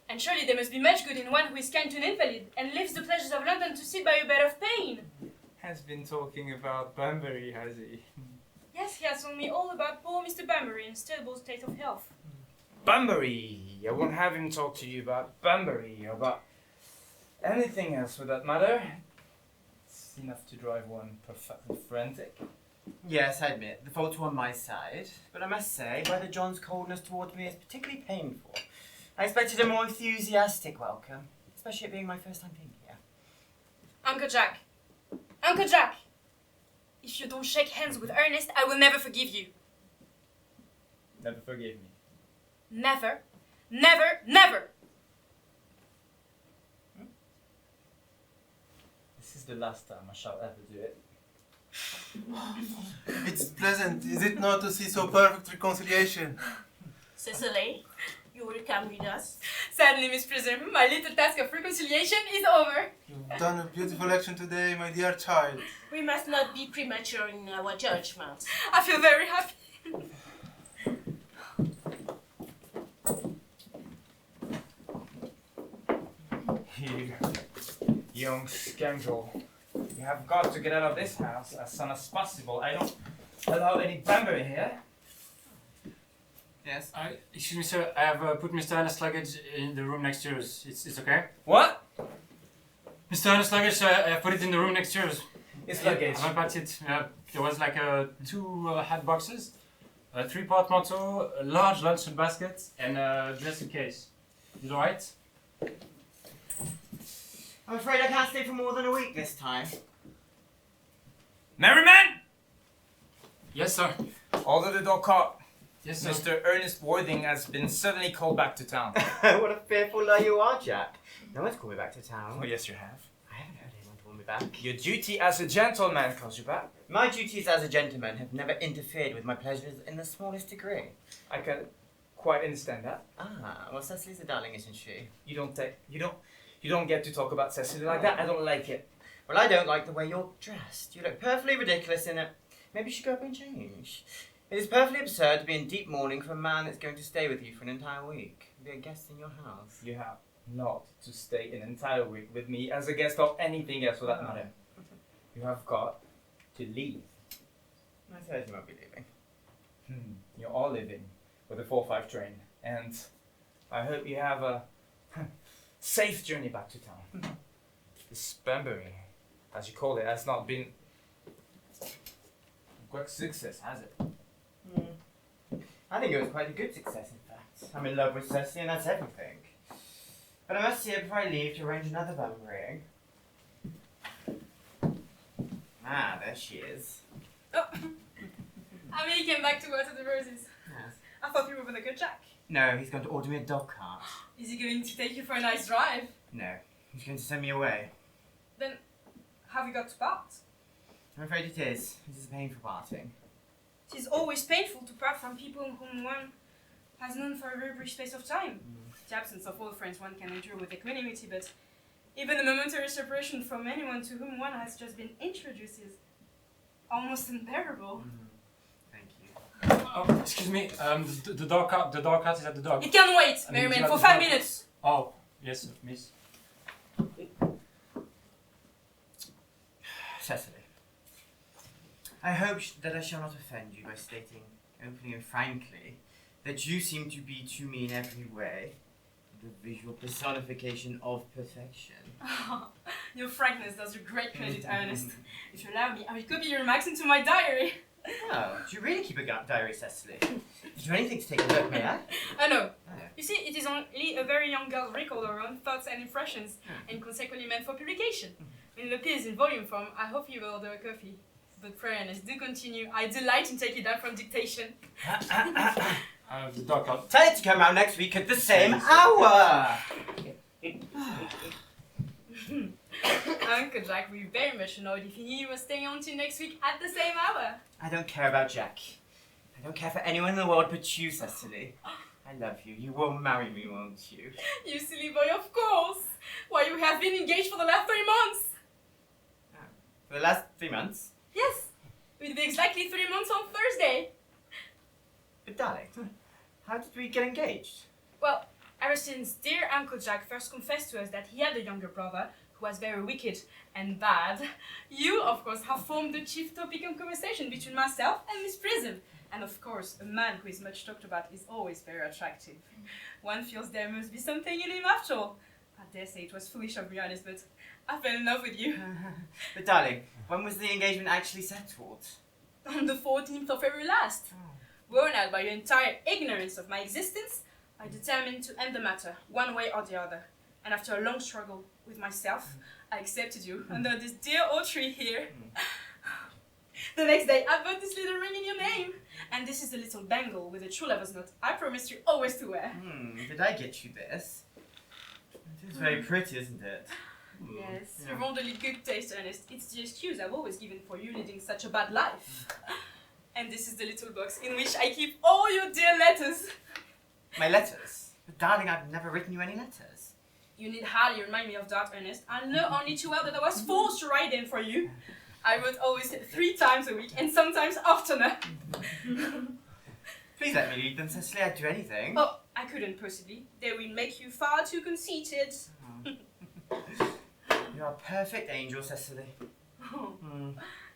And surely there must be much good in one who is kind to an invalid and leaves the pleasures of London to sit by a bed of pain. Has been talking about Bunbury, has he? Yes, he has told me all about poor Mr. Bunbury in stable state of health. Bunbury! I won't have him talk to you about Bunbury or about anything else for that matter. It's enough to drive one perfectly frantic. Yes, I admit, the faults were on my side, but I must say, Brother John's coldness towards me is particularly painful. I expected a more enthusiastic welcome, especially it being my first time being here. Uncle Jack! Uncle Jack! If you don't shake hands with Ernest, I will never forgive you. Never forgive me. Never. Never. Never! This is the last time I shall ever do it. It's pleasant, is it not, to see so perfect reconciliation? Cecily, you will come with us? Sadly, Miss Prism, my little task of reconciliation is over. You've done a beautiful action today, my dear child. We must not be premature in our judgment. I feel very happy. You young scoundrel. You have got to get out of this house as soon as possible. I don't allow any Bunbury here. Yes? Excuse me, sir. I have put Mr. Ernest's luggage in the room next to yours. It's okay? What? Mr. Ernest's luggage, I have put it in the room next to yours. It's luggage. I unpacked it. There was like 2 hat boxes, 3 portmanteaux, a large luncheon basket, and a dressing case. Is it alright? I'm afraid I can't stay for more than a week this time. Merriman! Yes, sir. Order the door cart. Yes, sir. Mr. Earnest Worthing has been suddenly called back to town. What a fearful lie you are, Jack. No one's called me back to town. Oh, yes, you have. I haven't heard anyone call me back. Your duty as a gentleman calls you back. My duties as a gentleman have never interfered with my pleasures in the smallest degree. I can quite understand that. Ah, well, Cecily's a darling, isn't she? You don't get to talk about Cecily like that. I don't like it. Well, I don't like the way you're dressed. You look perfectly ridiculous in it. Maybe you should go up and change. It is perfectly absurd to be in deep mourning for a man that's going to stay with you for an entire week. Be a guest in your house. You have not to stay an entire week with me as a guest or anything else for that matter. You have got to leave. I suppose you won't be leaving. You're all leaving with the 4-5 train. And I hope you have a safe journey back to town. This Bunbury, as you call it, has not been a quick success, has it? I think it was quite a good success, in fact. I'm in love with Cecily, and that's everything. But I must see her before I leave to arrange another Bunburying. Ah, there she is. Oh. Amelie came back to water the roses. Yes. I thought you were with a good Jack. No, he's going to order me a dog cart. Is he going to take you for a nice drive? No, he's going to send me away. Then, have you got to part? I'm afraid it is. It is a painful parting. It is always painful to part from people whom one has known for a very brief space of time. The absence of old friends one can endure with equanimity, but even a momentary separation from anyone to whom one has just been introduced is almost unbearable. Thank you. Oh, excuse me. The dog cart is at the dog. It can wait, I mean, Merriman, you for have 5 the- minutes. Oh, yes, miss. Cecily, I hope that I shall not offend you by stating openly and frankly that you seem to be to me in every way the visual personification of perfection. Your frankness does you great credit, Ernest. If you allow me, I will copy your remarks into my diary. Oh, do you really keep a diary, Cecily? Is there anything to take a look, may I? I know. Oh. You see, it is only a very young girl's record of her own thoughts and impressions, and consequently meant for publication. When it appears in volume form, I hope you will order a copy. But pray, Ernest, do continue. I delight in taking down from dictation. The dog cart. Tell it to come out next week at the same hour! Uncle Jack will be very much annoyed if he knew you were staying on till next week at the same hour. I don't care about Jack. I don't care for anyone in the world but you, Cecily. I love you. You will marry me, won't you? You silly boy, of course. Why, you have been engaged for the last 3 months. For the last 3 months? Yes, it will be exactly 3 months on Thursday. But darling, how did we get engaged? Well, ever since dear Uncle Jack first confessed to us that he had a younger brother who was very wicked and bad, you, of course, have formed the chief topic of conversation between myself and Miss Prism. And of course, a man who is much talked about is always very attractive. One feels there must be something in him after all. I dare say it was foolish of me, Ernest, but I fell in love with you. But darling, when was the engagement actually settled? On the 14th of February last. Worn out by your entire ignorance of my existence, I determined to end the matter, one way or the other. And after a long struggle with myself, I accepted you under this dear old tree here. The next day, I bought this little ring in your name. And this is the little bangle with a true lover's knot I promised you always to wear. Did I get you this? It is very pretty, isn't it? Yes, you've wonderfully good taste, Ernest. It's the excuse I've always given for you leading such a bad life. And this is the little box in which I keep all your dear letters. My letters? But darling, I've never written you any letters. You need hardly remind me of that, Ernest. I know only too well that I was forced to write them for you. I wrote always 3 times a week, and sometimes oftener. Please let me read them, Cecily. I'd do anything. Oh, I couldn't possibly. They will make you far too conceited. You're a perfect angel, Cecily. Oh,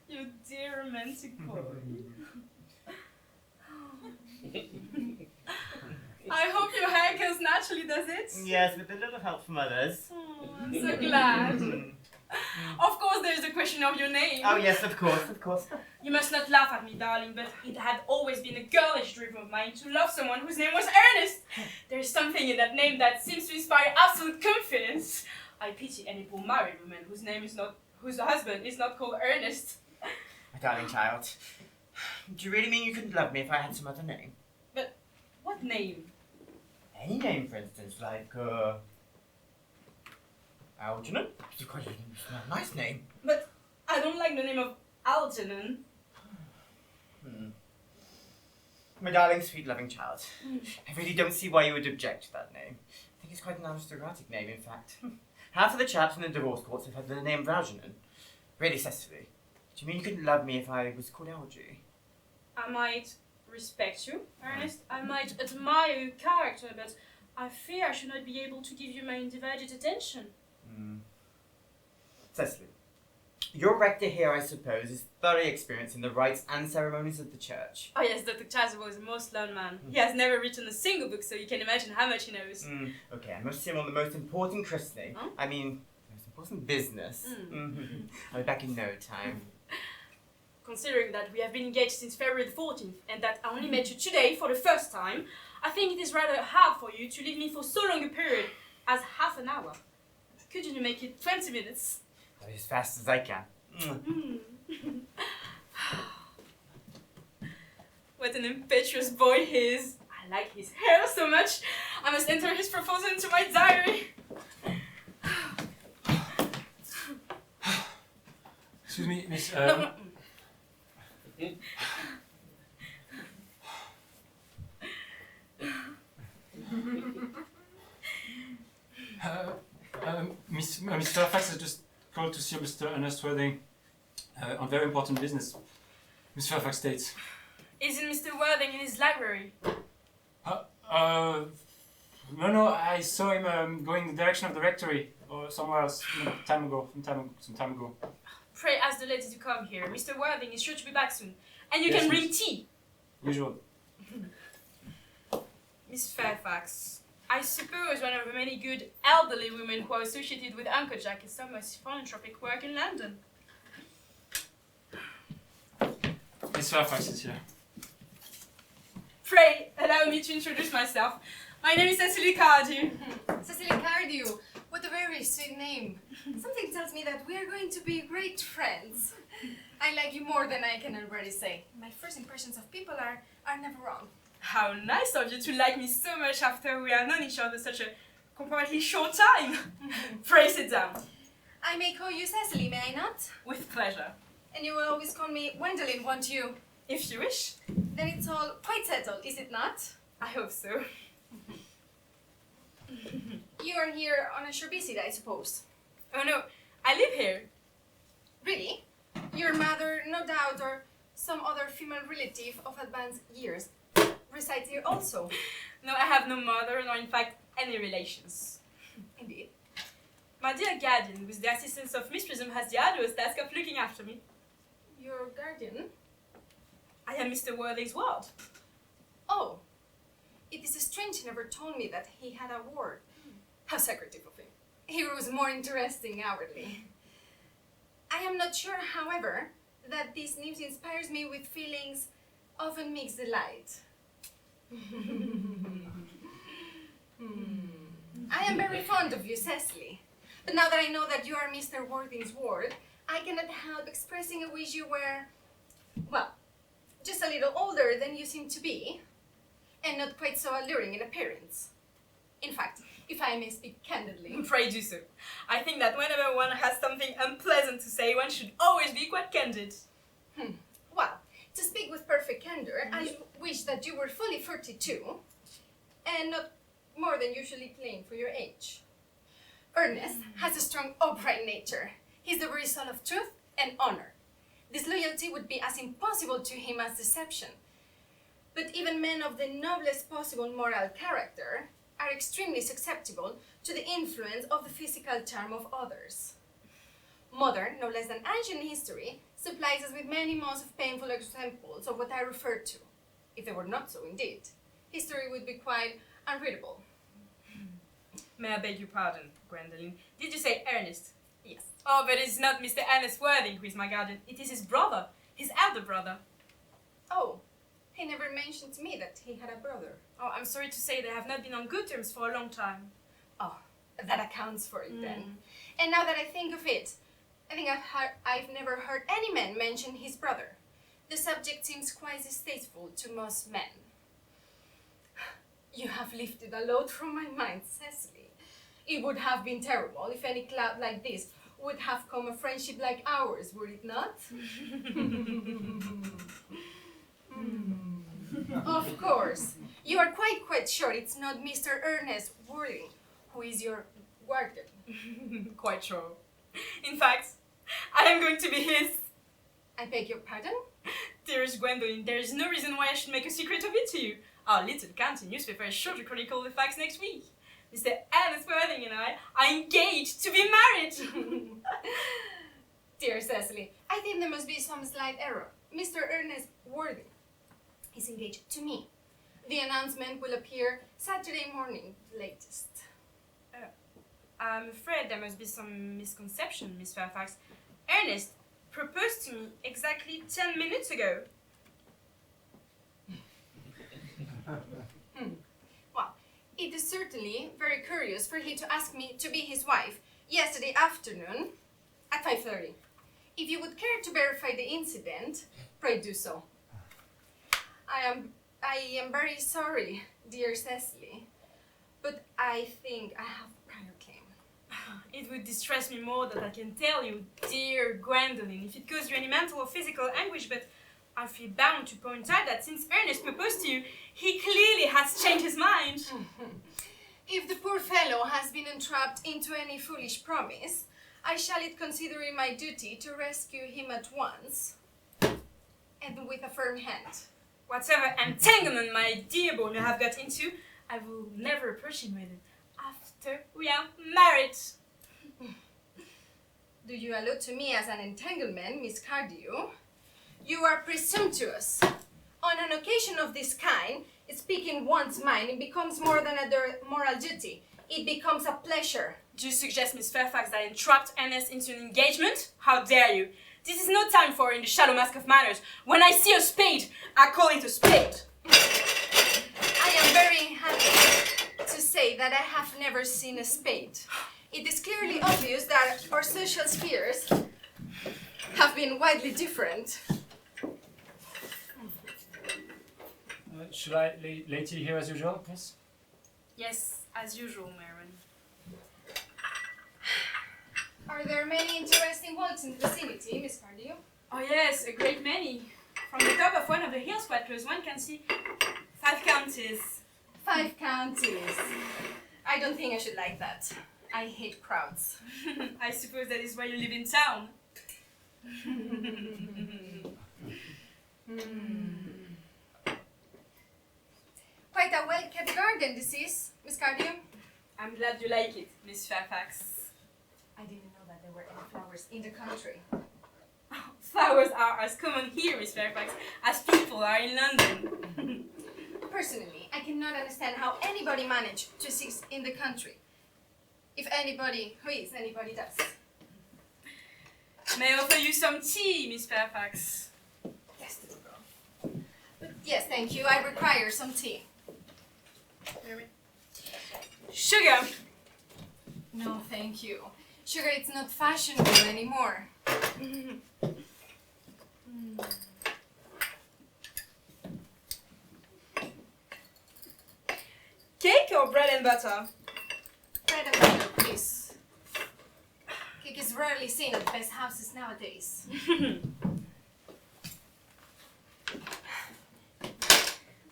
you dear romantic boy. I hope your hair goes naturally, does it? Yes, with a little help from others. Oh, I'm so glad. Of course, there's the question of your name. Oh yes, of course. You must not laugh at me, darling, but it had always been a girlish dream of mine to love someone whose name was Earnest. There is something in that name that seems to inspire absolute confidence. I pity any poor married woman whose husband is not called Earnest. My darling child, do you really mean you couldn't love me if I had some other name? But what name? Any name, for instance, like Algernon. It's quite a nice name. But I don't like the name of Algernon. My darling, sweet, loving child. I really don't see why you would object to that name. I think it's quite an aristocratic name, in fact. Half of the chaps in the divorce courts have had the name of Algernon. Really, Cecily, do you mean you couldn't love me if I was called Algie? I might respect you, Ernest. I might admire your character, but I fear I should not be able to give you my undivided attention. Cecily, your rector here, I suppose, is thoroughly experienced in the rites and ceremonies of the church. Oh yes, Dr. Chasuble is a most learned man. He has never written a single book, so you can imagine how much he knows. Okay, I must see him on the most important christening. Huh? I mean, the most important business. I'll be back in no time. Considering that we have been engaged since February the 14th, and that I only met you today for the first time, I think it is rather hard for you to leave me for so long a period as half an hour. Could you make it 20 minutes? As fast as I can. What an impetuous boy he is. I like his hair so much. I must enter his proposal into my diary. Excuse me, miss. No. Mr. Fairfax has just called to see Mr. Earnest Worthing on very important business. Miss Fairfax states. Isn't Mr. Worthing in his library? No, I saw him going in the direction of the rectory or somewhere else some time ago. Pray ask the lady to come here. Mr. Worthing is sure to be back soon. And you Yes, can miss. bring tea. Usual. Miss Fairfax, I suppose one of the many good elderly women who are associated with Uncle Jack is some most philanthropic work in London. Miss Fairfax is here. Pray allow me to introduce myself. My name is Cecily Cardew. Cecily Cardew, what a very sweet name. Something tells me that we are going to be great friends. I like you more than I can already say. My first impressions of people are never wrong. How nice of you to like me so much after we have known each other such a comparatively short time. Pray sit down. I may call you Cecily, may I not? With pleasure. And you will always call me Gwendoline, won't you? If you wish. Then it's all quite settled, is it not? I hope so. You are here on a short visit, I suppose. Oh no, I live here. Really? Your mother, no doubt, or some other female relative of advanced years resides here also. No, I have no mother, nor in fact any relations. Indeed. My dear guardian, with the assistance of Miss Prism, has the arduous task of looking after me. Your guardian? I am Mr. Worthing's ward. Oh. It is strange he never told me that he had a ward. How secretive of him. He was more interesting outwardly. I am not sure, however, that this news inspires me with feelings of unmixed delight. I am very fond of you, Cecily. But now that I know that you are Mr. Worthing's ward, I cannot help expressing a wish you were, well, just a little older than you seem to be, and not quite so alluring in appearance. In fact, if I may speak candidly. Pray do so. I think that whenever one has something unpleasant to say, one should always be quite candid. Well, to speak with perfect candor, I wish that you were fully 42, and not more than usually plain for your age. Earnest has a strong, upright nature. He's the very soul of truth and honor. Disloyalty would be as impossible to him as deception. But even men of the noblest possible moral character are extremely susceptible to the influence of the physical charm of others. Modern, no less than ancient history, supplies us with many most painful examples of what I refer to. If they were not so indeed, history would be quite unreadable. May I beg your pardon, Gwendoline? Did you say Earnest? Yes. Oh, but it's not Mr. Earnest Worthing who is my guardian. It is his brother, his elder brother. Oh, he never mentioned to me that he had a brother. Oh, I'm sorry to say they have not been on good terms for a long time. Oh, that accounts for it then. And now that I think of it, I think I've never heard any man mention his brother. The subject seems quite distasteful to most men. You have lifted a load from my mind, Cecily. It would have been terrible if any cloud like this would have come a friendship like ours, would it not? Of course. You are quite sure it's not Mr. Ernest Worthing who is your guardian. Quite sure. In fact, I am going to be his. I beg your pardon? Dearest Gwendoline, there is no reason why I should make a secret of it to you. Our little county newspaper is sure to chronicle the facts next week. Mr. Earnest Worthing and I are engaged to be married. Dear Cecily, I think there must be some slight error. Mr. Ernest Worthing is engaged to me. The announcement will appear Saturday morning, latest. I'm afraid there must be some misconception, Miss Fairfax. Ernest proposed to me exactly 10 minutes ago. Well, it is certainly very curious for him to ask me to be his wife yesterday afternoon at 5:30. If you would care to verify the incident, pray do so. I am very sorry, dear Cecily, but I think I have a prior claim. It would distress me more than I can tell you, dear Gwendoline, if it caused you any mental or physical anguish, but I feel bound to point out that since Earnest proposed to you, he clearly has changed his mind. If the poor fellow has been entrapped into any foolish promise, I shall it consider it my duty to rescue him at once. and with a firm hand. Whatever entanglement my dear boy may have got into, I will never approach him with it after we are married. Do you allude to me as an entanglement, Miss Cardew? You are presumptuous. On an occasion of this kind, speaking one's mind, it becomes more than a moral duty. It becomes a pleasure. Do you suggest, Miss Fairfax, that I entrapped Ernest into an engagement? How dare you? This is no time for in the shallow mask of manners. When I see a spade, I call it a spade. I am very happy to say that I have never seen a spade. It is clearly obvious that our social spheres have been widely different. Should I lay tea here as usual, please? Yes, as usual, Marin. Are there many interesting walks in the vicinity, Miss Cardew? Oh yes, a great many. From the top of one of the hill squatters, one can see 5 counties. 5 counties. I don't think I should like that. I hate crowds. I suppose that is why you live in town. Quite a well-kept garden this is, Miss Cardew. I'm glad you like it, Miss Fairfax. I didn't know that there were any flowers in the country. Flowers are as common here, Miss Fairfax, as people are in London. Personally, I cannot understand how anybody managed to exist in the country. If anybody does. May I offer you some tea, Miss Fairfax? Yes, yes, thank you. I require some tea. Sugar? No, thank you. Sugar, it's not fashionable anymore. Cake or bread and butter? Bread and butter, please. Cake is rarely seen at the best houses nowadays.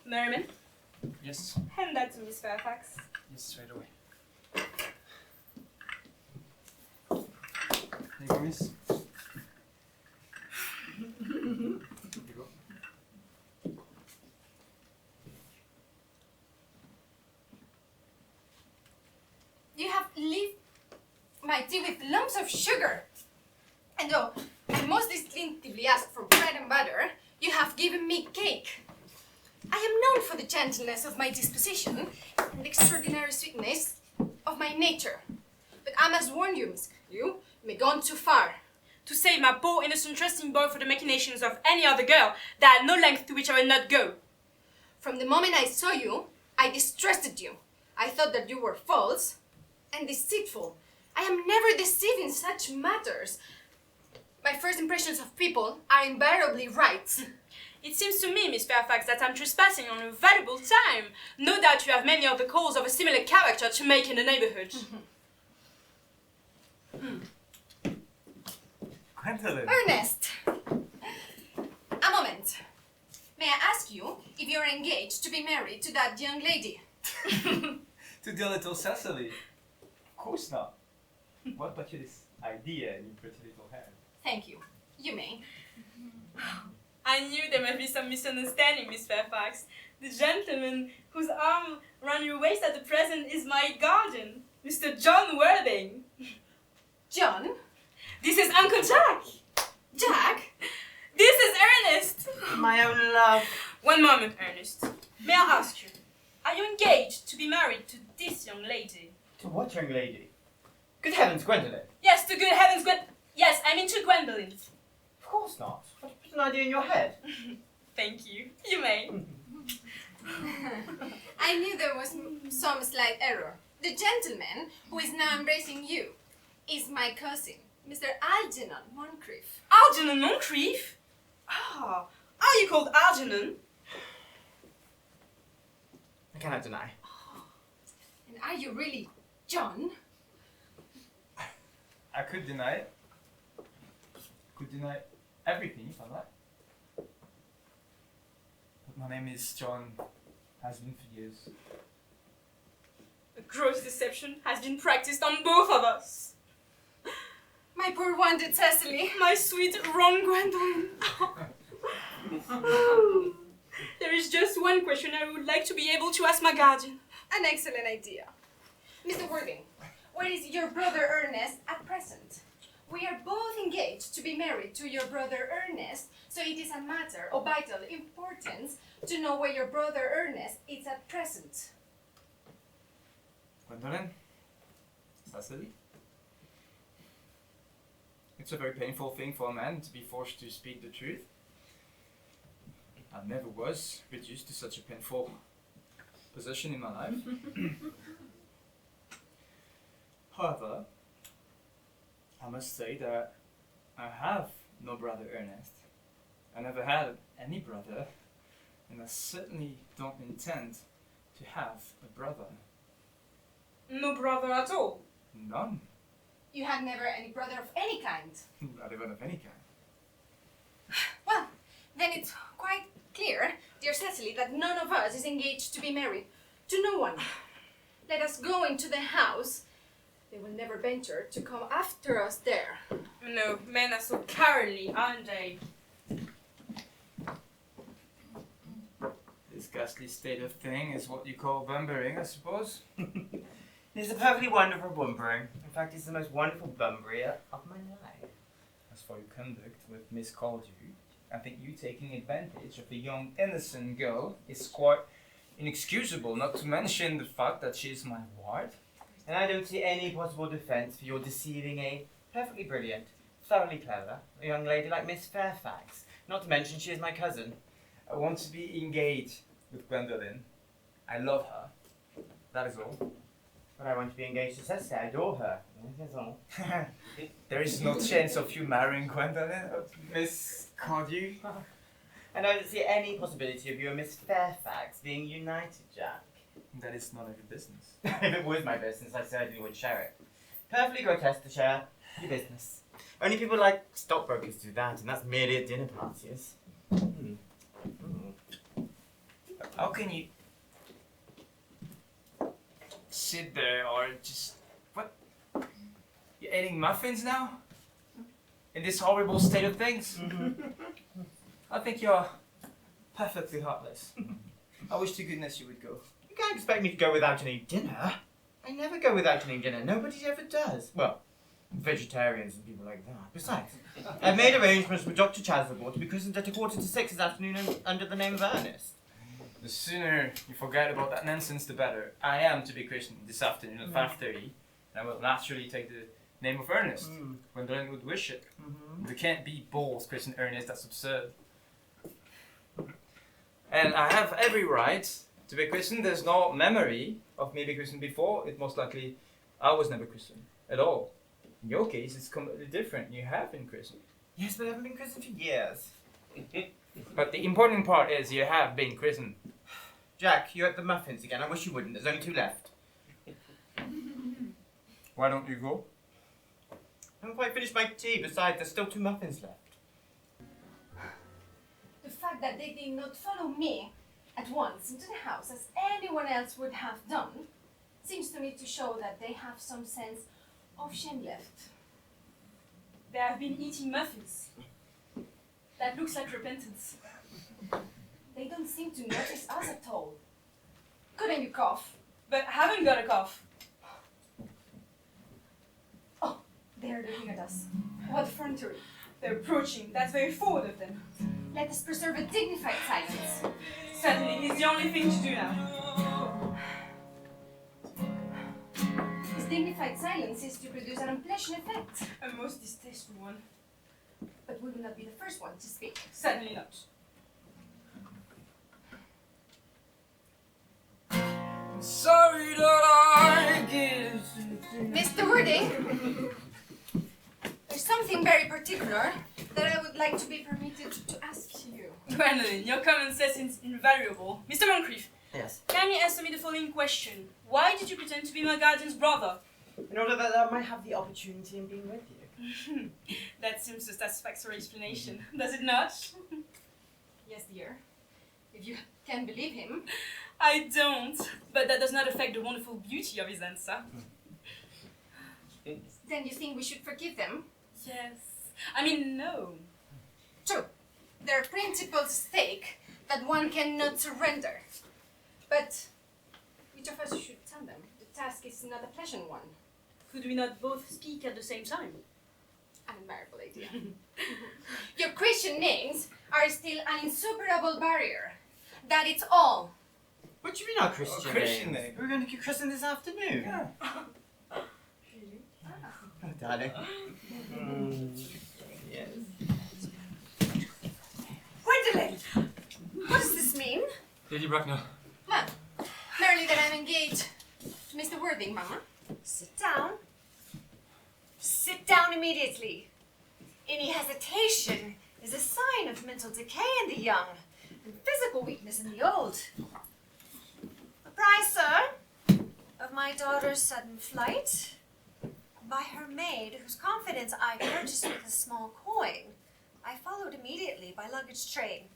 Merriman, Yes. hand that to Miss Fairfax. Yes, straight away. There you go, miss. Here you go. You have leave my tea with lumps of sugar. And though I most distinctively asked for bread and butter, you have given me cake. I am known for the gentleness of my disposition and the extraordinary sweetness of my nature. But I must warn you, Miss Cardew, you may go on too far. To save my poor innocent trusting boy for the machinations of any other girl, there are no length to which I will not go. From the moment I saw you, I distrusted you. I thought that you were false and deceitful. I am never deceived in such matters. My first impressions of people are invariably right. It seems to me, Miss Fairfax, that I'm trespassing on your valuable time. No doubt you have many other calls of a similar character to make in the neighborhood. Gwendolyn. Ernest! A moment. May I ask you if you're engaged to be married to that young lady? To the little Cecily. Of course not. What about you this idea in your pretty little head? Thank you. You may. I knew there must be some misunderstanding, Miss Fairfax. The gentleman whose arm round your waist at the present is my guardian, Mr. John Worthing. John? This is Uncle Jack. Jack? This is Ernest. My own love. One moment, Ernest. May I ask you, are you engaged to be married to this young lady? To what young lady? Good heavens, Gwendolyn. Yes, to good heavens, Yes, I mean to Gwendolyn. Of course not. What put an idea in your head? Thank you. You may. I knew there was some slight error. The gentleman who is now embracing you is my cousin, Mr. Algernon Moncrief. Algernon Moncrief? Ah, are you called Algernon? I cannot deny. And are you really John? I could deny it. Could deny everything if I like. But my name is John. Has been for years. A gross deception has been practiced on both of us. My poor wounded Cecily. My sweet wrong Gwendolyn. There is just one question I would like to be able to ask my guardian. An excellent idea. Mr. Worthing, where is your brother Ernest at present? We are both engaged to be married to your brother Ernest, so it is a matter of vital importance to know where your brother Ernest is at present. Gwendolyn? Cecily? It's a very painful thing for a man to be forced to speak the truth. I never was reduced to such a painful position in my life. However, I must say that I have no brother Ernest. I never had any brother, and I certainly don't intend to have a brother. No brother at all. None. You had never any brother of any kind. Not even of any kind. Well, then it's quite clear, dear Cecily, that none of us is engaged to be married to no one. Let us go into the house. They will never venture to come after us there. No, men are so cowardly, aren't they? This ghastly state of thing is what you call bumbering, I suppose. It's a perfectly wonderful bumbering. In fact, it's the most wonderful bumbery of my life. As for your conduct with Miss Cardew, I think you taking advantage of a young innocent girl is quite inexcusable, not to mention the fact that she is my ward. And I don't see any possible defence for your deceiving a perfectly brilliant, thoroughly clever young lady like Miss Fairfax. Not to mention she is my cousin. I want to be engaged with Gwendolyn. I love her. That is all. But I want to be engaged to Cecily. I adore her. That is all. There is no chance of you marrying Gwendolyn, Miss Cardew. And I don't see any possibility of you and Miss Fairfax being united, Jack. That is none of your business. If it was my business, I certainly would share it. Perfectly grotesque to share your business. Only people like stockbrokers do that, and that's merely at dinner parties. How can you sit there or just... What? You're eating muffins now? In this horrible state of things? I think you're perfectly heartless. I wish to goodness you would go. You can't expect me to go without any dinner. I never go without any dinner. Nobody ever does. Well, vegetarians and people like that. Besides, I've made arrangements with Dr. Chasuble to be christened at 5:45 this afternoon under the name of Earnest. The sooner you forget about that nonsense, the better. I am to be christened this afternoon at 5:30, and I will naturally take the name of Earnest, when Gwendolyn would wish it. There can't be both christened Earnest, that's absurd. And I have every right to be christened. There's no memory of me being christened before. It most likely, I was never christened at all. In your case, it's completely different. You have been christened. Yes, but I haven't been christened for years. But the important part is you have been christened. Jack, you're at the muffins again. I wish you wouldn't. There's only 2 left. Why don't you go? I haven't quite finished my tea. Besides, there's still 2 muffins left. The fact that they did not follow me at once into the house as anyone else would have done seems to me to show that they have some sense of shame left. They have been eating muffins. That looks like repentance. They don't seem to notice us at all. Couldn't you cough? But I haven't got a cough. Oh, they're looking at us. What effrontery. They're approaching. That's very forward of them. Let us preserve a dignified silence. Certainly, it's the only thing to do now. This dignified silence is to produce an unpleasant effect. A most distasteful one. But we will not be the first one to speak. Certainly not. Sorry that I give. Mr. Worthing, there's something very particular that I would like to be permitted to ask you. Gwendolyn, your common sense is invaluable. Mr. Moncrief, Yes. can you answer me the following question? Why did you pretend to be my guardian's brother? In order that I might have the opportunity in being with you. That seems a satisfactory explanation, does it not? Yes, dear. If you can believe him. I don't, but that does not affect the wonderful beauty of his answer. Then you think we should forgive them? Yes. I mean, no. True. their principles stake that one cannot surrender. But each of us should tell them the task is not a pleasant one. Could we not both speak at the same time? An admirable idea. Your Christian names are still an insuperable barrier. That it's all. What do you mean our Christian, Christian names? name? We're going to get christened this afternoon. Yeah. Oh, darling. Yes. Gwendolyn! What does this mean? Lady Bracknell. Well, merely that I'm engaged to Mr. Worthing, Mama. Sit down. Sit down immediately. Any hesitation is a sign of mental decay in the young and physical weakness in the old. Apprised, sir, of my daughter's sudden flight by her maid, whose confidence I purchased with a small coin, I followed immediately by luggage train.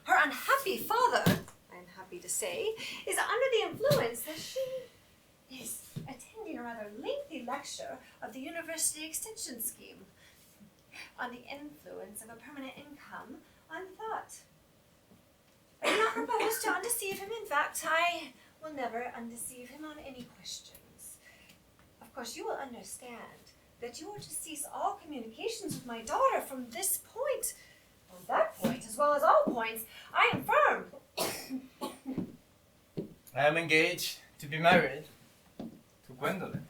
Her unhappy father, I am happy to say, is under the influence that she is attending a rather lengthy lecture of the University Extension Scheme on the influence of a permanent income on thought. I do not propose to undeceive him. In fact, I will never undeceive him on any questions. Of course, you will understand that you are to cease all communications with my daughter from this point. On that point, as well as all points, I am firm. I am engaged to be married to Gwendolyn.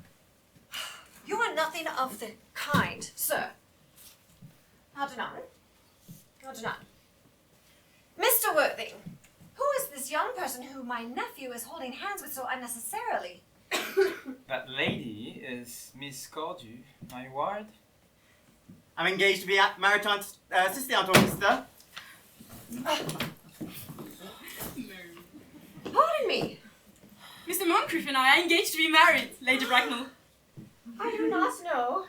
You are nothing of the kind, sir. Algernon. Algernon. Mr. Worthing, who is this young person who my nephew is holding hands with so unnecessarily? That lady is Miss Cordew, my ward. I'm engaged to be married to Sister Sister. Pardon me. Mr. Moncrief and I are engaged to be married, Lady Bracknell. I do not know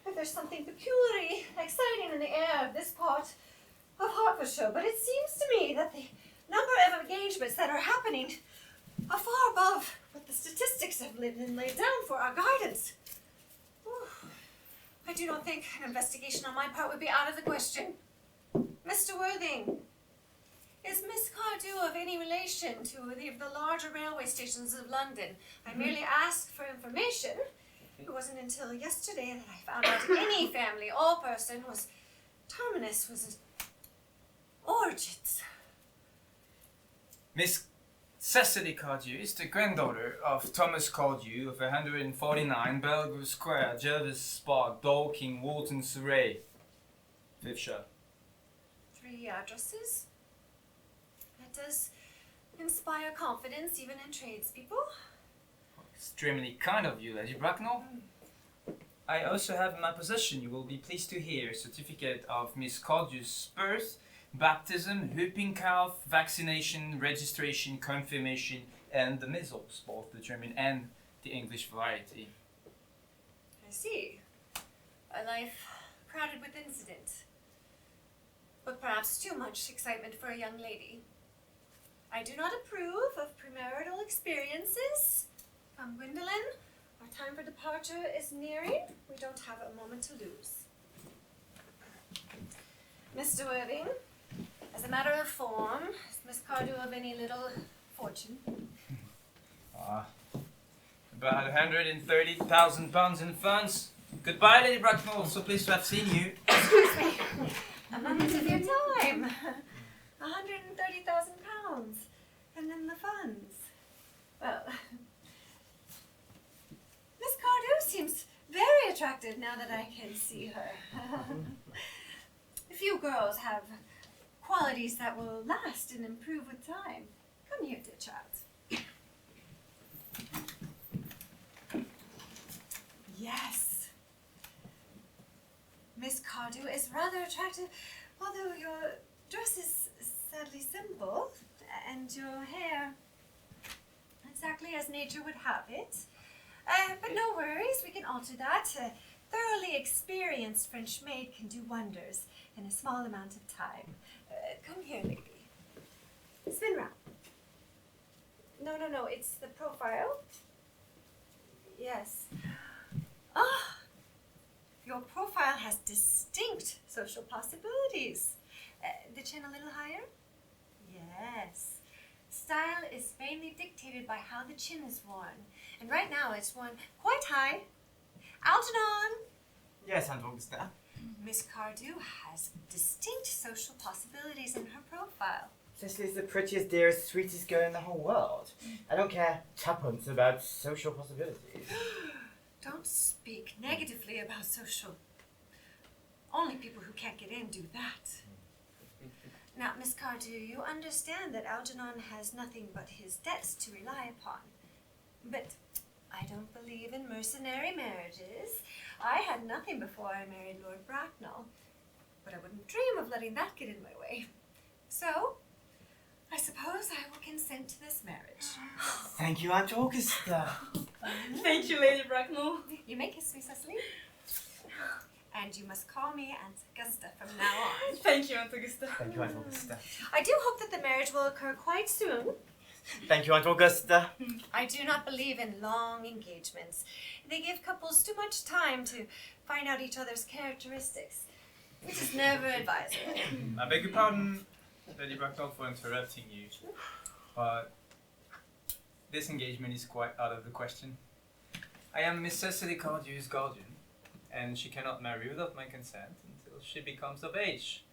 if there's something peculiarly exciting in the air of this part of Hertfordshire, but it seems to me that the number of engagements that are happening are far above what the statistics have been laid down for our guidance. Whew. I do not think an investigation on my part would be out of the question. Mr. Worthing, is Miss Cardew of any relation to any of the larger railway stations of London? I merely asked for information. It wasn't until yesterday that I found out any family or person was terminus was origins. Miss Cecily Cardew is the granddaughter of Thomas Cardew of 149 Belgrave Square, Jervis Park, Dorking, Walton, Surrey, Flipshire. 3 addresses? That does inspire confidence even in tradespeople. Extremely kind of you, Lady Bracknell. I also have in my possession, you will be pleased to hear, a certificate of Miss Cordew's birth, baptism, whooping cough, vaccination, registration, confirmation, and the measles, both the German and the English variety. I see. A life crowded with incident. But perhaps too much excitement for a young lady. I do not approve of premarital experiences. Come, Gwendolyn, our time for departure is nearing. We don't have a moment to lose. Mr. Worthing, as a matter of form, is Miss Cardew of any little fortune? About £130,000 in funds. Goodbye, Lady Bracknell. So pleased to have seen you. Excuse me. A moment of your time. £130,000. And then the funds. Well, Miss Cardew seems very attractive now that I can see her. Few girls have qualities that will last and improve with time. Come here, dear child. Yes. Miss Cardew is rather attractive, although your dress is sadly simple, and your hair exactly as nature would have it. But no worries, we can alter that. A thoroughly experienced French maid can do wonders in a small amount of time. Come here, lady. Spin round. No, it's the profile. Yes. Ah, your profile has distinct social possibilities. The chin a little higher? Yes. Style is mainly dictated by how the chin is worn. And right now it's worn quite high. Algernon! Yes, Aunt Augusta. Miss Cardew has distinct social possibilities in her profile. Cecily's the prettiest, dearest, sweetest girl in the whole world. I don't care tuppence about social possibilities. Don't speak negatively about social. Only people who can't get in do that. Now, Miss Cardew, you understand that Algernon has nothing but his debts to rely upon. But I don't believe in mercenary marriages. I had nothing before I married Lord Bracknell, but I wouldn't dream of letting that get in my way. So, I suppose I will consent to this marriage. Thank you, Aunt Augusta. Thank you, Lady Bracknell. You may kiss me, Cecily. And you must call me Aunt Augusta from now on. Thank you, Aunt Augusta. Thank you, Aunt Augusta. I do hope that the marriage will occur quite soon. Thank you, Aunt Augusta. I do not believe in long engagements. They give couples too much time to find out each other's characteristics, which is never advisable. I beg your pardon, Lady Bracknell, for interrupting you, but this engagement is quite out of the question. I am Miss Cecily Cardew's guardian, and she cannot marry without my consent until she becomes of age.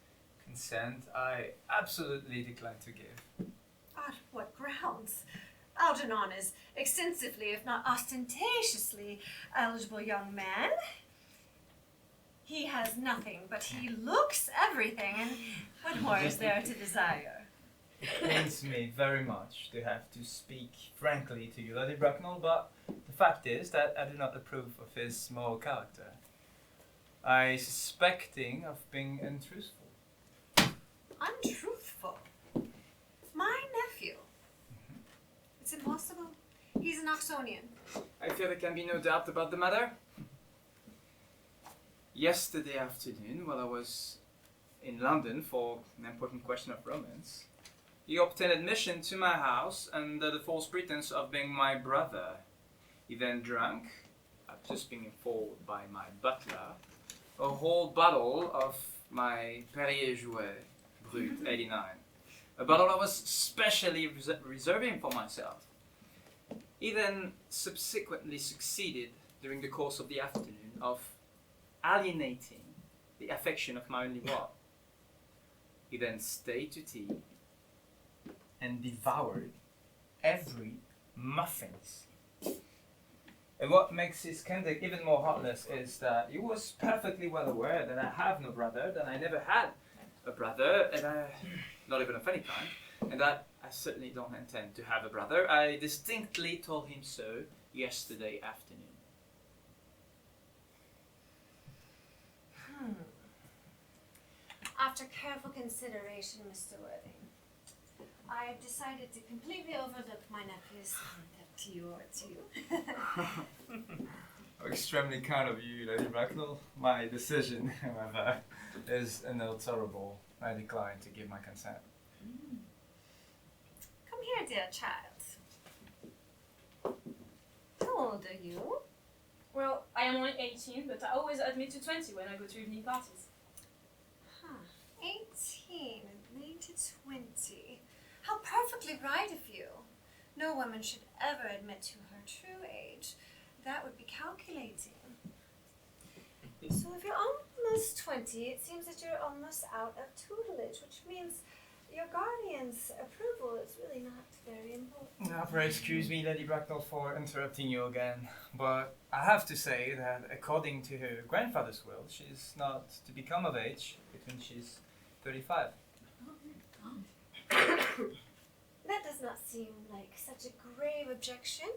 Consent I absolutely decline to give. On what grounds? Algernon is extensively, if not ostentatiously, eligible young man. He has nothing, but he looks everything, and what more is there to desire? It pains me very much to have to speak frankly to you, Lady Bracknell, but the fact is that I do not approve of his moral character. I suspecting of being untruthful. Untruthful? My nephew? It's impossible. He's an Oxonian. I fear there can be no doubt about the matter. Yesterday afternoon, while I was in London for an important question of romance, he obtained admission to my house under the false pretense of being my brother. He then drank, I've just been informed by my butler, a whole bottle of my Perrier Jouet Brut 89. A bottle I was specially reserving for myself. He then subsequently succeeded, during the course of the afternoon, of alienating the affection of my only one. He then stayed to tea and devoured every muffins. And what makes his conduct even more heartless is that he was perfectly well aware that I have no brother, that I never had a brother, and not even of any kind, and that I certainly don't intend to have a brother. I distinctly told him so yesterday afternoon. After careful consideration, Mr. Worthing, I have decided to completely overlook my nephew's conduct to you. Extremely kind of you, Lady Bracknell. My decision, however, is inalterable. I decline to give my consent. Come here, dear child. How old are you? Well, I am only 18, but I always admit to 20 when I go to evening parties. 18 and lean to 20. How perfectly right of you. No woman should ever admit to her true age. That would be calculating. So if you're almost 20, it seems that you're almost out of tutelage, which means your guardian's approval is really not very important. Now, pray excuse me, Lady Bracknell, for interrupting you again, but I have to say that according to her grandfather's will, she's not to become of age between she's 35. That does not seem like such a grave objection.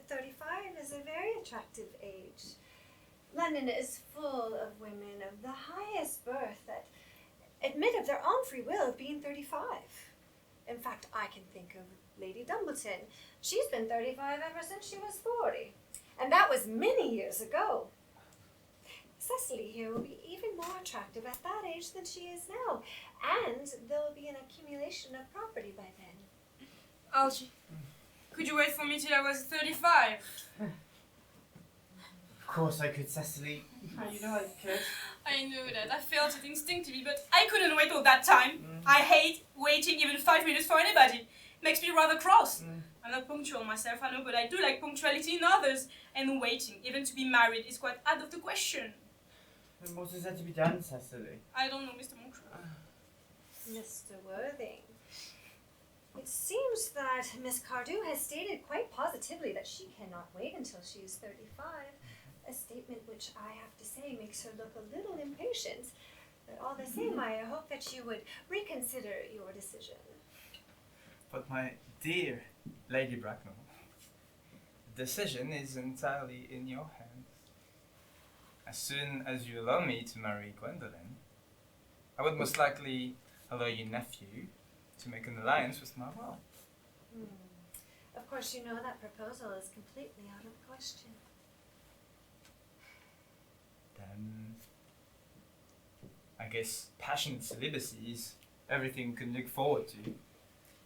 35 is a very attractive age. London is full of women of the highest birth that admit of their own free will of being 35. In fact, I can think of Lady Dumbleton. She's been 35 ever since she was 40. And that was many years ago. Cecily here will be even more attractive at that age than she is now. And there will be an accumulation of property by then. Algie, could you wait for me till I was 35? Of course I could, Cecily. How you know I could? I know that. I felt it instinctively, but I couldn't wait all that time. I hate waiting even 5 minutes for anybody. It makes me rather cross. I'm not punctual myself, I know, but I do like punctuality in others. And waiting, even to be married, is quite out of the question. Then what is there to be done, Cecily? I don't know, Mr. Moncrief. Mr. Worthing, it seems that Miss Cardew has stated quite positively that she cannot wait until she is 35. A statement which I have to say makes her look a little impatient. But all the same, I hope that you would reconsider your decision. But my dear Lady Bracknell, the decision is entirely in your hands. As soon as you allow me to marry Gwendolen, I would most likely allow your nephew to make an alliance with my wife. Of course, you know that proposal is completely out of the question. Then I guess passionate celibacy is everything we can look forward to.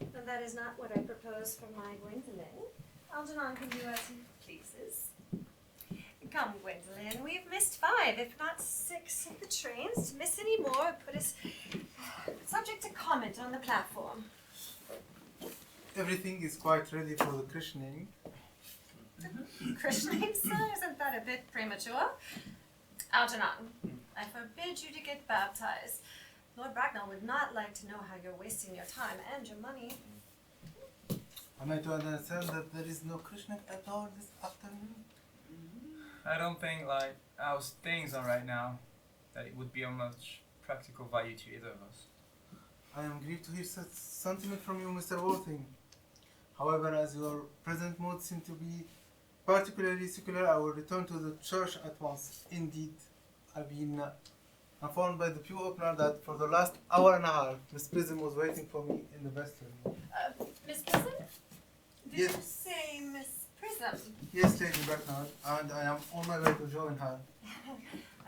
And that is not what I propose for my Gwendolen. Algernon can do as he pleases. Come, Gwendolen, we've missed 5, if not 6 of the trains. To miss any more would put us subject to comment on the platform. Everything is quite ready for the christening. Christening, sir? Isn't that a bit premature? Algernon, I forbid you to get baptized. Lord Bracknell would not like to know how you're wasting your time and your money. Am I to understand that there is no christening at all this afternoon? I don't think, like, how things are right now, that it would be of much practical value to either of us. I am grieved to hear such sentiment from you, Mr. Worthing. However, as your present mood seems to be particularly secular, I will return to the church at once. Indeed, I've been informed by the pew opener that for the last hour and a half, Miss Prism was waiting for me in the vestry. Miss Prism? Did Yes. you say Miss Prism? Yes, Lady Bracknell, and I am on my way to join her.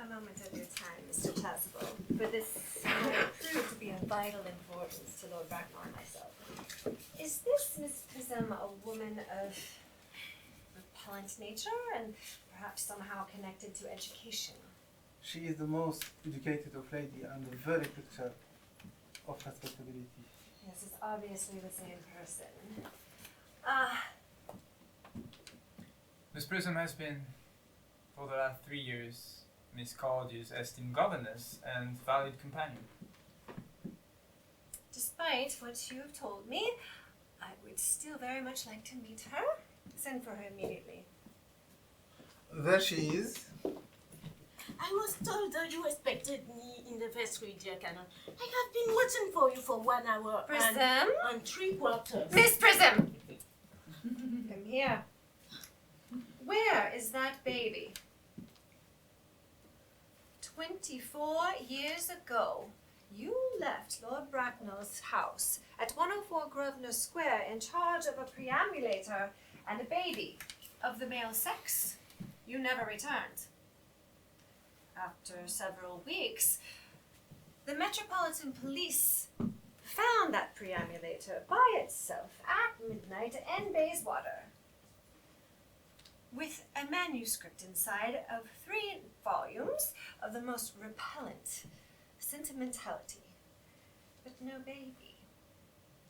A moment of your time, Mr. Chasuble, for this will prove to be of vital importance to Lord Bracknell and myself. Is this Miss Prism a woman of repellent nature and perhaps somehow connected to education? She is the most educated of lady and a very picture of respectability. Yes, it's obviously the same person. Miss Prism has been, for the last 3 years, Miss Cardew's esteemed governess and valued companion. Despite what you have told me, I would still very much like to meet her. Send for her immediately. There she is. I was told that you expected me in the vestry, dear Canon. I have been waiting for you for 1 hour Prism? and 3/4. Miss Prism! Come here. Where is that baby? 24 years ago, you left Lord Bracknell's house at 104 Grosvenor Square in charge of a preambulator and a baby of the male sex. You never returned. After several weeks, the Metropolitan Police found that preambulator by itself at midnight in Bayswater, with a manuscript inside of 3 volumes of the most repellent sentimentality, but no baby.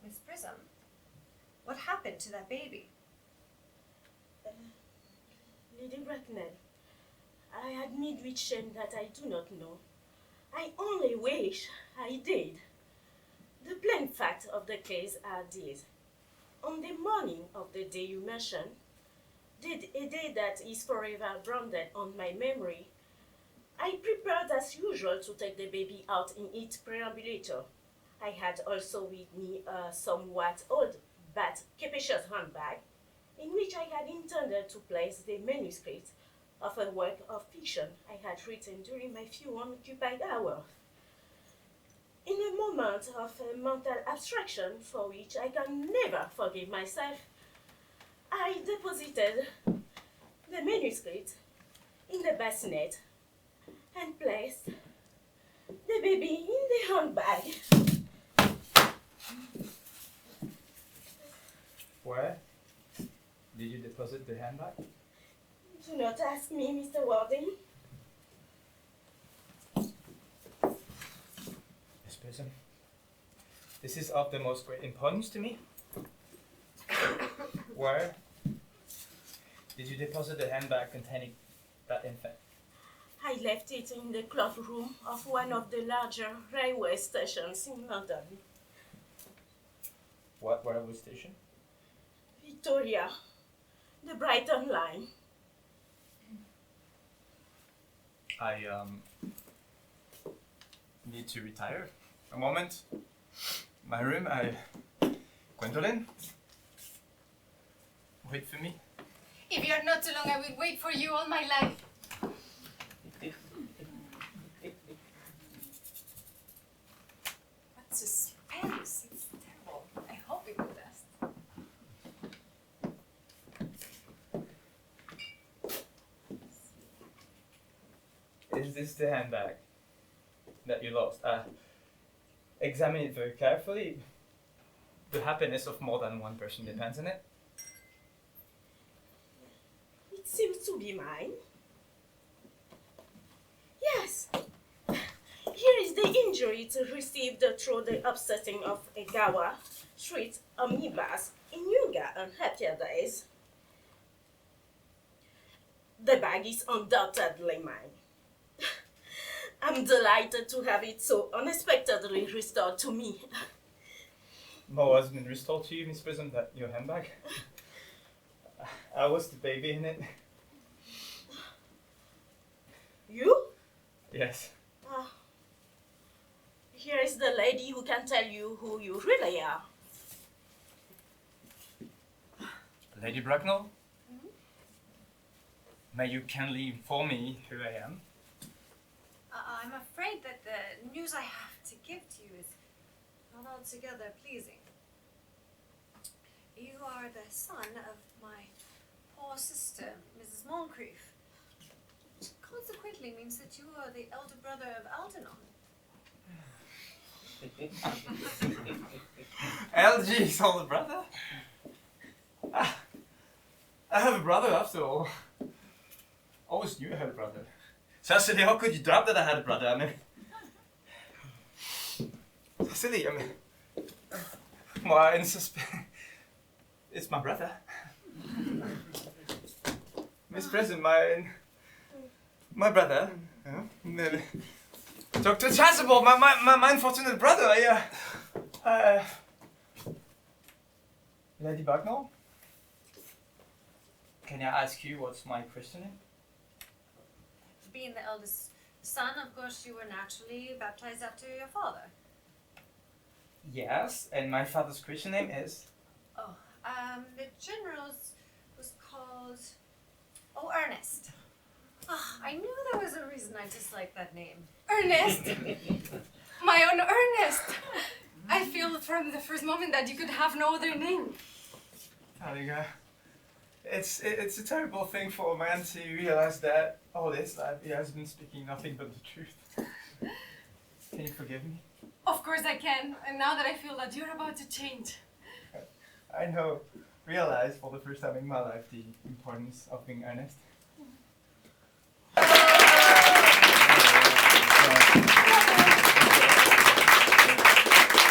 Miss Prism, what happened to that baby? Lady Bracknell, I admit with shame that I do not know. I only wish I did. The plain facts of the case are these. On the morning of the day you mentioned, a day that is forever branded on my memory, I prepared as usual to take the baby out in its preambulator. I had also with me a somewhat old but capacious handbag, in which I had intended to place the manuscript of a work of fiction I had written during my few unoccupied hours. In a moment of mental abstraction for which I can never forgive myself, I deposited the manuscript in the bassinet and placed the baby in the handbag. Where did you deposit the handbag? Do not ask me, Mr. Worthing. Prism. This is of the most great importance to me. Where did you deposit the handbag containing that infant? I left it in the cloakroom of one of the larger railway stations in London. What railway station? Victoria, the Brighton line. I need to retire. A moment. My room, Gwendolyn? Wait for me. If you are not too long, I will wait for you all my life. What suspense! It's terrible. I hope it will last. Is this the handbag that you lost? Examine it very carefully. The happiness of more than one person depends on it. It seems to be mine. Yes. Here is the injury it received through the upsetting of a Gower Street omnibus in younger and happier days. The bag is undoubtedly mine. I'm delighted to have it so unexpectedly restored to me. More has been restored to you, Miss Prism, that your handbag. I was the baby in it. You? Yes. Here is the lady who can tell you who you really are. Lady Bracknell? May you kindly inform me who I am? I'm afraid that the news I have to give to you is not altogether pleasing. You are the son of my poor sister, Mrs. Moncrief, which consequently means that you are the elder brother of Algernon. LG's older brother? I have a brother after all. Always knew I had a brother. Cecily, how could you doubt that I had a brother? I mean, Cecily, why in it's my brother. Miss Prism, my brother. Dr. Chasuble, my unfortunate brother. Lady Bracknell? Can I ask you what's my Christian name? Being the eldest son, of course, you were naturally baptized after your father. Yes, and my father's Christian name is? The general's was called... Earnest. I knew there was a reason I disliked that name. Ernest! My own Ernest! I feel from the first moment that you could have no other name. Taliga, it's a terrible thing for a man to realize that all this life he has been speaking nothing but the truth. Can you forgive me? Of course I can, and now that I feel that you're about to change. I realize for the first time in my life the importance of being earnest. Brother!